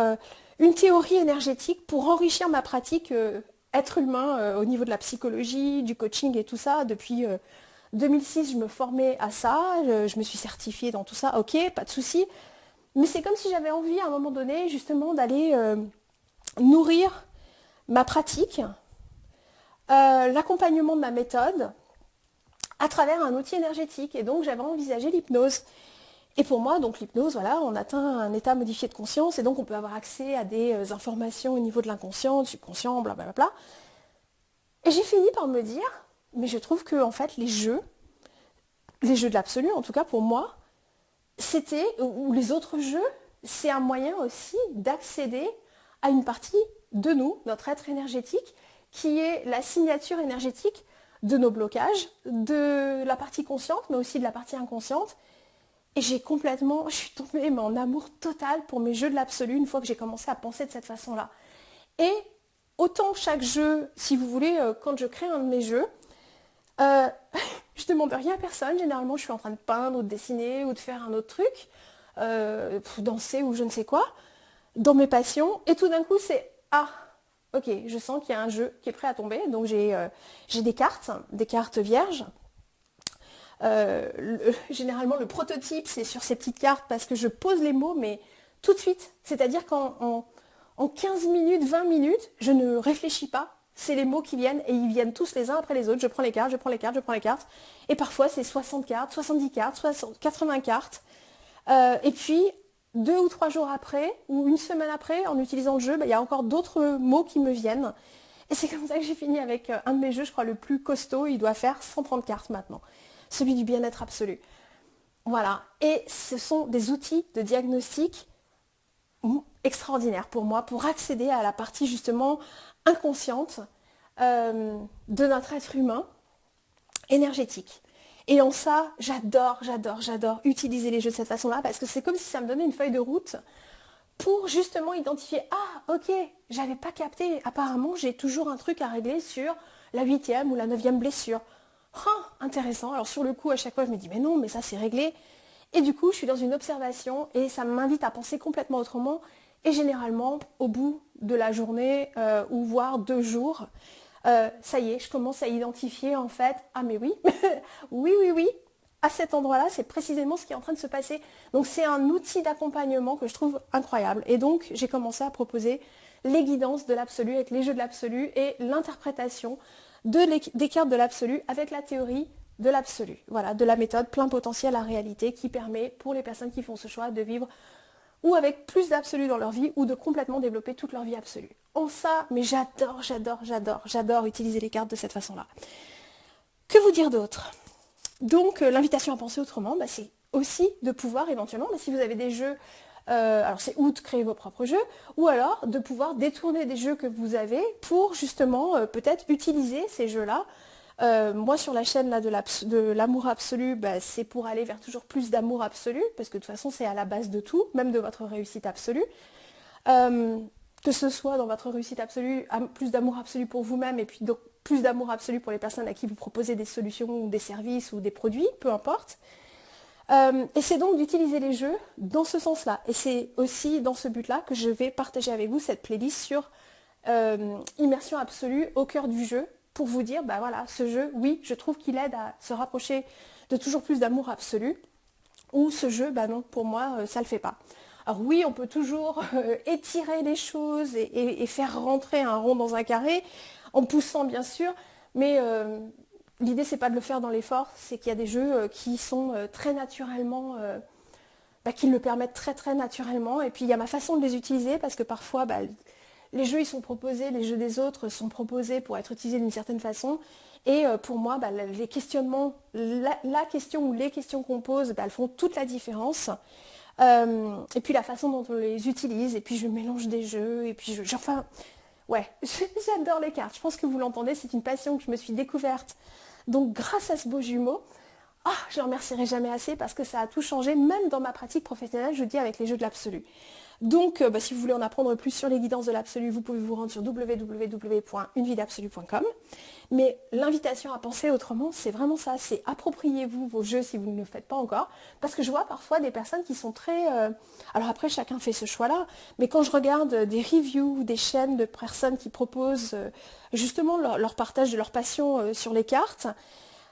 une théorie énergétique pour enrichir ma pratique être humain au niveau de la psychologie, du coaching et tout ça. Depuis 2006, je me formais à ça, je me suis certifiée dans tout ça, ok, pas de souci. Mais c'est comme si j'avais envie à un moment donné justement d'aller nourrir ma pratique, l'accompagnement de ma méthode à travers un outil énergétique. Et donc j'avais envisagé l'hypnose. Et pour moi, donc l'hypnose, voilà, on atteint un état modifié de conscience et donc on peut avoir accès à des informations au niveau de l'inconscient, du subconscient, blablabla. Et j'ai fini par me dire, mais je trouve que en fait les jeux de l'absolu, en tout cas pour moi, ou les autres jeux, c'est un moyen aussi d'accéder à une partie de nous, notre être énergétique, qui est la signature énergétique de nos blocages, de la partie consciente, mais aussi de la partie inconsciente. Et je suis tombée en amour total pour mes jeux de l'absolu une fois que j'ai commencé à penser de cette façon-là. Et autant chaque jeu, si vous voulez, quand je crée un de mes jeux, je demande rien à personne. Généralement, je suis en train de peindre ou de dessiner ou de faire un autre truc, danser ou je ne sais quoi, dans mes passions. Et tout d'un coup, c'est ok, je sens qu'il y a un jeu qui est prêt à tomber. Donc j'ai des cartes vierges. Généralement le prototype c'est sur ces petites cartes parce que je pose les mots mais tout de suite, c'est-à-dire qu'en 15 minutes, 20 minutes, je ne réfléchis pas, c'est les mots qui viennent et ils viennent tous les uns après les autres, je prends les cartes et parfois c'est 60 cartes, 70 cartes, 80 cartes et puis 2 ou 3 jours après, ou une semaine après, en utilisant le jeu, il y a encore d'autres mots qui me viennent. Et c'est comme ça que j'ai fini avec un de mes jeux, je crois le plus costaud, il doit faire 130 cartes maintenant. Celui du bien-être absolu. Voilà. Et ce sont des outils de diagnostic extraordinaires pour moi, pour accéder à la partie justement inconsciente de notre être humain énergétique. Et en ça, j'adore utiliser les jeux de cette façon-là parce que c'est comme si ça me donnait une feuille de route pour justement identifier, ah ok, j'avais pas capté, apparemment j'ai toujours un truc à régler sur la 8e ou la 9e blessure. Ah, intéressant, alors sur le coup à chaque fois je me dis mais non, mais ça c'est réglé. Et du coup je suis dans une observation et ça m'invite à penser complètement autrement et généralement au bout de la journée ou voire 2 jours, ça y est, je commence à identifier en fait, ah mais oui, oui, à cet endroit-là, c'est précisément ce qui est en train de se passer. Donc c'est un outil d'accompagnement que je trouve incroyable. Et donc j'ai commencé à proposer les guidances de l'absolu avec les jeux de l'absolu et l'interprétation des cartes de l'absolu avec la théorie de l'absolu. Voilà, de la méthode plein potentiel à réalité qui permet pour les personnes qui font ce choix de vivre ou avec plus d'absolu dans leur vie ou de complètement développer toute leur vie absolue. En ça, mais j'adore utiliser les cartes de cette façon-là. Que vous dire d'autre ? Donc l'invitation à penser autrement, c'est aussi de pouvoir éventuellement, si vous avez des jeux, alors c'est ou de créer vos propres jeux, ou alors de pouvoir détourner des jeux que vous avez pour justement peut-être utiliser ces jeux-là. Moi sur la chaîne là, de l'amour absolu, c'est pour aller vers toujours plus d'amour absolu, parce que de toute façon c'est à la base de tout, même de votre réussite absolue. Que ce soit dans votre réussite absolue, plus d'amour absolu pour vous-même et puis donc plus d'amour absolu pour les personnes à qui vous proposez des solutions ou des services ou des produits, peu importe. Et c'est donc d'utiliser les jeux dans ce sens-là. Et c'est aussi dans ce but-là que je vais partager avec vous cette playlist sur immersion absolue au cœur du jeu pour vous dire, voilà, ce jeu, oui, je trouve qu'il aide à se rapprocher de toujours plus d'amour absolu. Ou ce jeu, non, pour moi, ça le fait pas. Alors oui, on peut toujours étirer les choses et faire rentrer un rond dans un carré, en poussant bien sûr, mais l'idée c'est pas de le faire dans l'effort, c'est qu'il y a des jeux qui sont très naturellement, qui le permettent très naturellement, et puis il y a ma façon de les utiliser, parce que parfois les jeux ils sont proposés, les jeux des autres sont proposés pour être utilisés d'une certaine façon, et pour moi les questionnements, la question ou les questions qu'on pose, elles font toute la différence. Et puis la façon dont on les utilise, et puis je mélange des jeux, et puis enfin, ouais, j'adore les cartes. Je pense que vous l'entendez, c'est une passion que je me suis découverte. Donc grâce à ce beau jumeau, je ne le remercierai jamais assez parce que ça a tout changé, même dans ma pratique professionnelle, je dis avec les jeux de l'absolu. Donc, si vous voulez en apprendre plus sur les guidances de l'absolu, vous pouvez vous rendre sur www.uneviedeabsolue.com. Mais l'invitation à penser autrement, c'est vraiment ça, c'est appropriez-vous vos jeux si vous ne le faites pas encore, parce que je vois parfois des personnes qui sont très... Alors après, chacun fait ce choix-là, mais quand je regarde des reviews, des chaînes de personnes qui proposent justement leur partage de leur passion sur les cartes,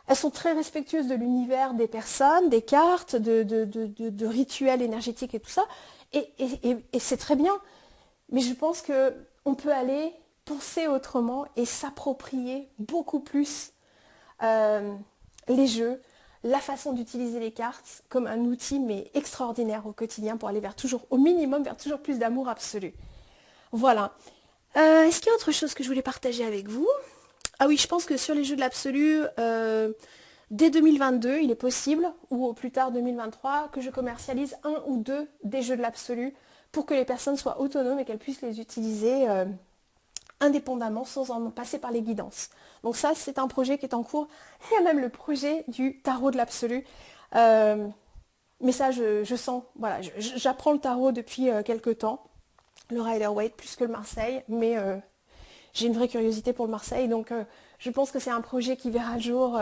elles sont très respectueuses de l'univers des personnes, des cartes, de rituels énergétiques et tout ça, et c'est très bien, mais je pense qu'on peut aller penser autrement et s'approprier beaucoup plus les jeux, la façon d'utiliser les cartes comme un outil mais extraordinaire au quotidien pour aller vers toujours, au minimum, vers toujours plus d'amour absolu. Voilà. Est-ce qu'il y a autre chose que je voulais partager avec vous ? Ah oui, je pense que sur les jeux de l'absolu, dès 2022, il est possible, ou au plus tard 2023, que je commercialise un ou deux des jeux de l'absolu pour que les personnes soient autonomes et qu'elles puissent les utiliser indépendamment sans en passer par les guidances. Donc ça, c'est un projet qui est en cours. Il y a même le projet du tarot de l'absolu. Mais ça, je sens, voilà, j'apprends le tarot depuis quelques temps, le Rider-Waite plus que le Marseille, mais j'ai une vraie curiosité pour le Marseille, donc je pense que c'est un projet qui verra le jour.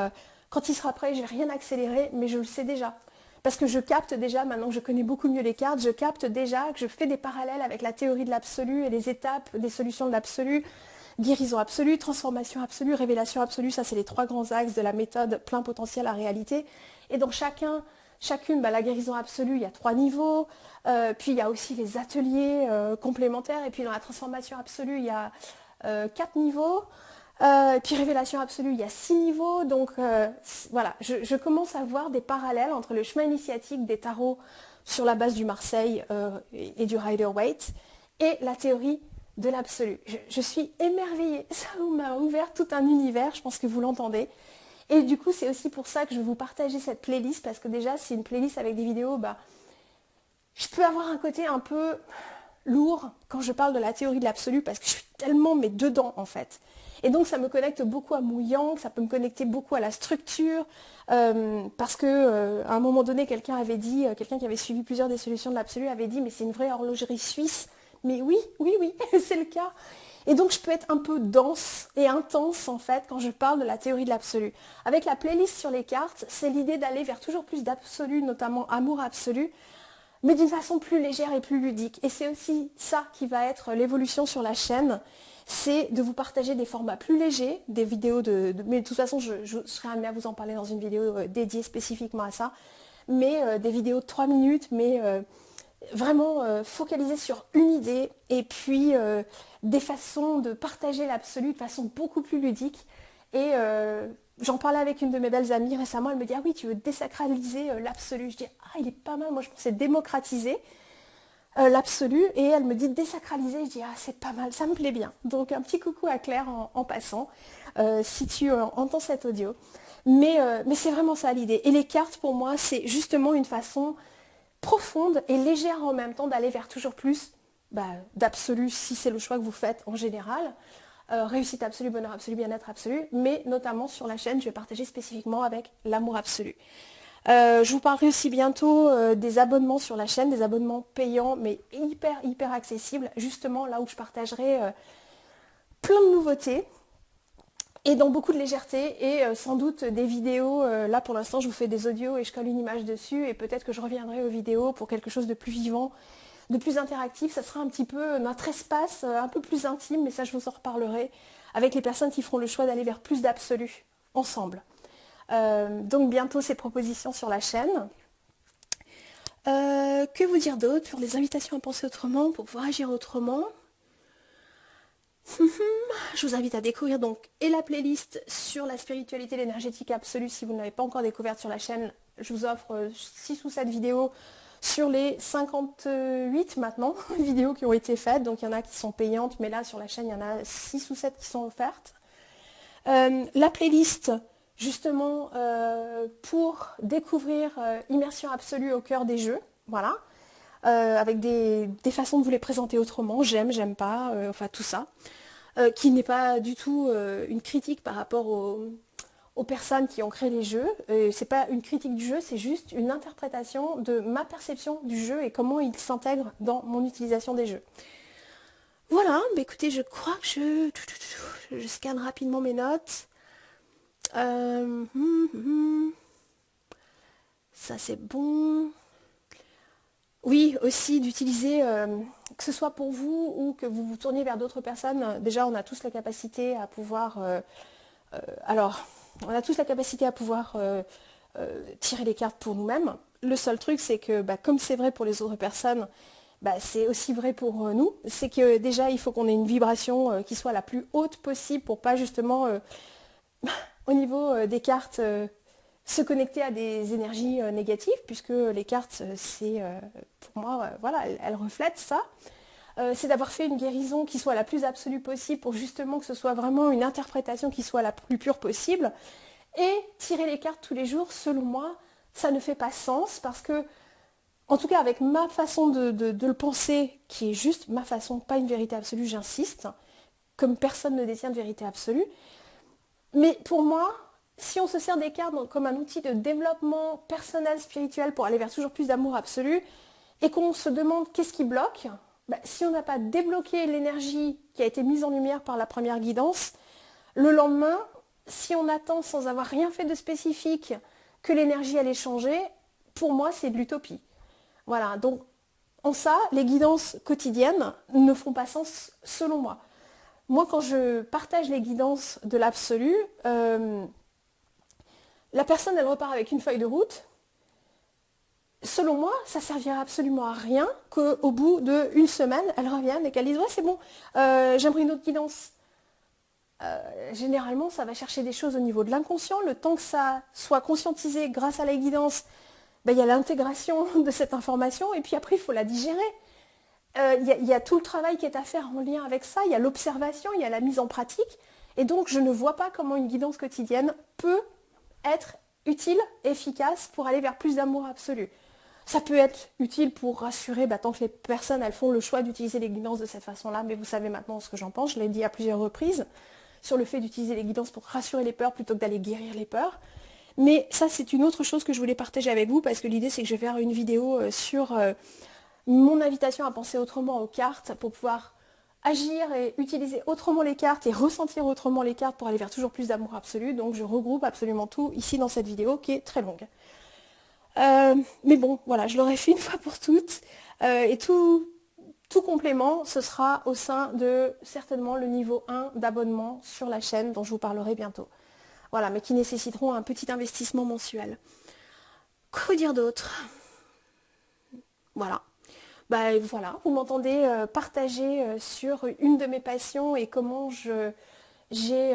Quand il sera prêt, je n'ai rien accéléré, mais je le sais déjà. Parce que je capte déjà, maintenant que je connais beaucoup mieux les cartes, je capte déjà que je fais des parallèles avec la théorie de l'absolu et les étapes des solutions de l'absolu, guérison absolue, transformation absolue, révélation absolue, ça c'est les 3 grands axes de la méthode plein potentiel à réalité. Et dans chacune, la guérison absolue, il y a 3 niveaux, puis il y a aussi les ateliers complémentaires, et puis dans la transformation absolue, il y a 4 niveaux. Et puis révélation absolue, il y a 6 niveaux, donc voilà, je commence à voir des parallèles entre le chemin initiatique des tarots sur la base du Marseille et du Rider-Waite, et la théorie de l'absolu. Je suis émerveillée, ça m'a ouvert tout un univers, je pense que vous l'entendez. Et du coup, c'est aussi pour ça que je vais vous partager cette playlist, parce que déjà, c'est une playlist avec des vidéos, je peux avoir un côté un peu lourd quand je parle de la théorie de l'absolu, parce que je suis tellement dedans en fait. Et donc ça me connecte beaucoup à mon yang, ça peut me connecter beaucoup à la structure, parce que à un moment donné, quelqu'un avait dit, quelqu'un qui avait suivi plusieurs des solutions de l'absolu avait dit, mais c'est une vraie horlogerie suisse. Mais oui, oui, oui, c'est le cas. Et donc je peux être un peu dense et intense en fait quand je parle de la théorie de l'absolu. Avec la playlist sur les cartes, c'est l'idée d'aller vers toujours plus d'absolu, notamment amour absolu, mais d'une façon plus légère et plus ludique. Et c'est aussi ça qui va être l'évolution sur la chaîne, c'est de vous partager des formats plus légers, des vidéos mais de toute façon je serai amenée à vous en parler dans une vidéo dédiée spécifiquement à ça, mais des vidéos de 3 minutes, mais vraiment focalisées sur une idée, et puis des façons de partager l'absolu de façon beaucoup plus ludique. Et j'en parlais avec une de mes belles amies récemment, elle me dit, ah oui, tu veux désacraliser l'absolu. Je dis, ah, il est pas mal, moi je pensais démocratiser l'absolu, et elle me dit désacraliser. Je dis, ah, c'est pas mal, ça me plaît bien. Donc un petit coucou à Claire en passant, si tu entends cet audio. Mais c'est vraiment ça l'idée. Et les cartes, pour moi, c'est justement une façon profonde et légère en même temps d'aller vers toujours plus d'absolu, si c'est le choix que vous faites en général. Réussite absolue, bonheur absolu, bien-être absolu, mais notamment sur la chaîne, je vais partager spécifiquement avec l'amour absolu. Je vous parlerai aussi bientôt des abonnements sur la chaîne, des abonnements payants, mais hyper accessibles, justement là où je partagerai plein de nouveautés, et dans beaucoup de légèreté, et sans doute des vidéos. Là pour l'instant je vous fais des audios et je colle une image dessus, et peut-être que je reviendrai aux vidéos pour quelque chose de plus vivant, de plus interactif. Ça sera un petit peu notre espace un peu plus intime, mais ça je vous en reparlerai, avec les personnes qui feront le choix d'aller vers plus d'absolu ensemble. Donc bientôt ces propositions sur la chaîne. Que vous dire d'autre pour les invitations à penser autrement, pour pouvoir agir autrement? Je vous invite à découvrir donc et la playlist sur la spiritualité, l'énergétique absolue, si vous ne l'avez pas encore découverte sur la chaîne. Je vous offre 6 ou 7 vidéos sur les 58 maintenant vidéos qui ont été faites. Donc il y en a qui sont payantes, mais là sur la chaîne il y en a 6 ou 7 qui sont offertes. La playlist justement pour découvrir immersion absolue au cœur des jeux, voilà, avec des façons de vous les présenter autrement, j'aime pas, enfin tout ça, qui n'est pas du tout une critique par rapport aux personnes qui ont créé les jeux. C'est pas une critique du jeu, c'est juste une interprétation de ma perception du jeu et comment il s'intègre dans mon utilisation des jeux. Voilà, bah écoutez, je crois que je scanne rapidement mes notes. Ça c'est bon. Oui, aussi d'utiliser, que ce soit pour vous ou que vous vous tourniez vers d'autres personnes. Déjà, on a tous la capacité à pouvoir... on a tous la capacité à pouvoir tirer les cartes pour nous-mêmes. Le seul truc, c'est que, comme c'est vrai pour les autres personnes, c'est aussi vrai pour nous. C'est que déjà, il faut qu'on ait une vibration qui soit la plus haute possible pour pas justement, au niveau des cartes, se connecter à des énergies négatives, puisque les cartes, c'est, pour moi, voilà, elles reflètent ça. C'est d'avoir fait une guérison qui soit la plus absolue possible pour justement que ce soit vraiment une interprétation qui soit la plus pure possible. Et tirer les cartes tous les jours, selon moi, ça ne fait pas sens, parce que, en tout cas avec ma façon de le penser, qui est juste ma façon, pas une vérité absolue, j'insiste, comme personne ne détient de vérité absolue, mais pour moi, si on se sert des cartes comme un outil de développement personnel, spirituel, pour aller vers toujours plus d'amour absolu, et qu'on se demande qu'est-ce qui bloque, si on n'a pas débloqué l'énergie qui a été mise en lumière par la première guidance, le lendemain, si on attend sans avoir rien fait de spécifique que l'énergie allait changer, pour moi c'est de l'utopie. Voilà, donc en ça, les guidances quotidiennes ne font pas sens selon moi. Moi, quand je partage les guidances de l'absolu, la personne, elle repart avec une feuille de route. Selon moi, ça servira absolument à rien qu'au bout d'une semaine, elle revienne et qu'elle dise « Ouais, c'est bon, j'aimerais une autre guidance ». Généralement, ça va chercher des choses au niveau de l'inconscient. Le temps que ça soit conscientisé grâce à la guidance, ben, il y a l'intégration de cette information et puis après, il faut la digérer. Il y a tout le travail qui est à faire en lien avec ça, il y a l'observation, il y a la mise en pratique. Et donc, je ne vois pas comment une guidance quotidienne peut être utile, efficace pour aller vers plus d'amour absolu. Ça peut être utile pour rassurer, bah, tant que les personnes elles font le choix d'utiliser les guidances de cette façon-là, mais vous savez maintenant ce que j'en pense, je l'ai dit à plusieurs reprises, sur le fait d'utiliser les guidances pour rassurer les peurs plutôt que d'aller guérir les peurs. Mais ça, c'est une autre chose que je voulais partager avec vous, parce que l'idée, c'est que je vais faire une vidéo sur mon invitation à penser autrement aux cartes, pour pouvoir agir et utiliser autrement les cartes et ressentir autrement les cartes pour aller vers toujours plus d'amour absolu. Donc je regroupe absolument tout ici dans cette vidéo qui est très longue. Mais bon, voilà, je l'aurai fait une fois pour toutes. Et tout complément, ce sera au sein de certainement le niveau 1 d'abonnement sur la chaîne dont je vous parlerai bientôt. Voilà, mais qui nécessiteront un petit investissement mensuel. Quoi dire d'autre? Voilà. Bah, voilà, vous m'entendez partager sur une de mes passions et comment j'ai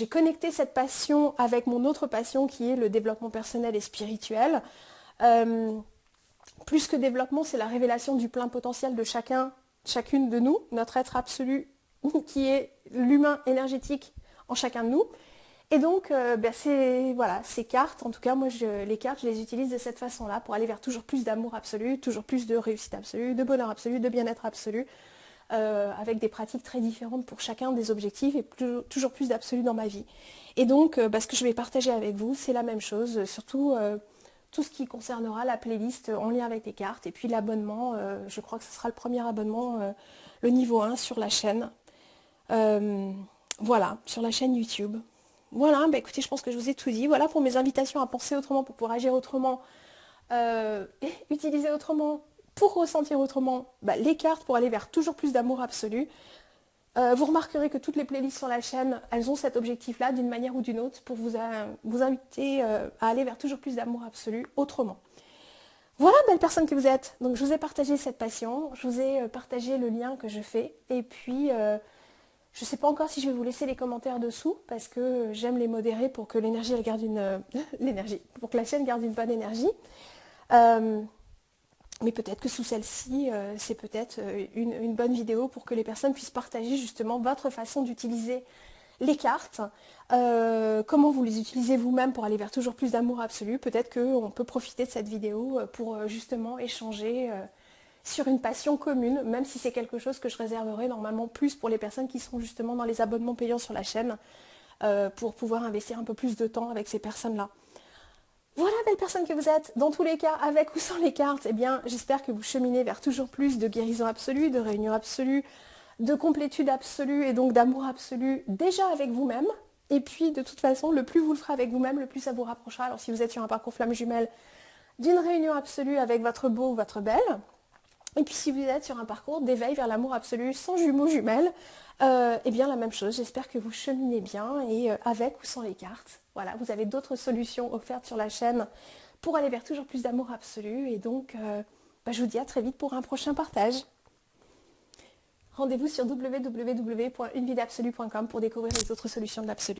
connecté cette passion avec mon autre passion qui est le développement personnel et spirituel. Plus que développement, c'est la révélation du plein potentiel de chacune de nous, notre être absolu qui est l'humain énergétique en chacun de nous. Et donc, voilà, ces cartes, en tout cas, moi, les cartes, je les utilise de cette façon-là pour aller vers toujours plus d'amour absolu, toujours plus de réussite absolue, de bonheur absolu, de bien-être absolu, avec des pratiques très différentes pour chacun des objectifs et toujours plus d'absolu dans ma vie. Et donc, ce que je vais partager avec vous, c'est la même chose, surtout tout ce qui concernera la playlist en lien avec les cartes, et puis l'abonnement, je crois que ce sera le premier abonnement, le niveau 1 sur la chaîne. Voilà, sur la chaîne YouTube. Voilà, écoutez, je pense que je vous ai tout dit. Voilà pour mes invitations à penser autrement, pour pouvoir agir autrement, et utiliser autrement, pour ressentir autrement les cartes pour aller vers toujours plus d'amour absolu. Vous remarquerez que toutes les playlists sur la chaîne, elles ont cet objectif-là, d'une manière ou d'une autre, pour vous inviter à aller vers toujours plus d'amour absolu autrement. Voilà, belle personne que vous êtes. Donc je vous ai partagé cette passion, je vous ai partagé le lien que je fais, et puis je ne sais pas encore si je vais vous laisser les commentaires dessous, parce que j'aime les modérer pour que l'énergie elle garde pour que la chaîne garde une bonne énergie. Mais peut-être que sous celle-ci, c'est peut-être une bonne vidéo pour que les personnes puissent partager justement votre façon d'utiliser les cartes, comment vous les utilisez vous-même pour aller vers toujours plus d'amour absolu. Peut-être qu'on peut profiter de cette vidéo pour justement échanger sur une passion commune, même si c'est quelque chose que je réserverai normalement plus pour les personnes qui seront justement dans les abonnements payants sur la chaîne, pour pouvoir investir un peu plus de temps avec ces personnes-là. Voilà, belle personne que vous êtes. Dans tous les cas, avec ou sans les cartes, eh bien, j'espère que vous cheminez vers toujours plus de guérison absolue, de réunion absolue, de complétude absolue et donc d'amour absolu déjà avec vous-même. Et puis, de toute façon, le plus vous le ferez avec vous-même, le plus ça vous rapprochera. Alors, si vous êtes sur un parcours flamme jumelle, d'une réunion absolue avec votre beau ou votre belle. Et puis, si vous êtes sur un parcours d'éveil vers l'amour absolu sans jumeaux jumelles, eh bien, la même chose. J'espère que vous cheminez bien et avec ou sans les cartes. Voilà, vous avez d'autres solutions offertes sur la chaîne pour aller vers toujours plus d'amour absolu. Et donc, je vous dis à très vite pour un prochain partage. Rendez-vous sur www.unvidabsolue.com pour découvrir les autres solutions de l'absolu.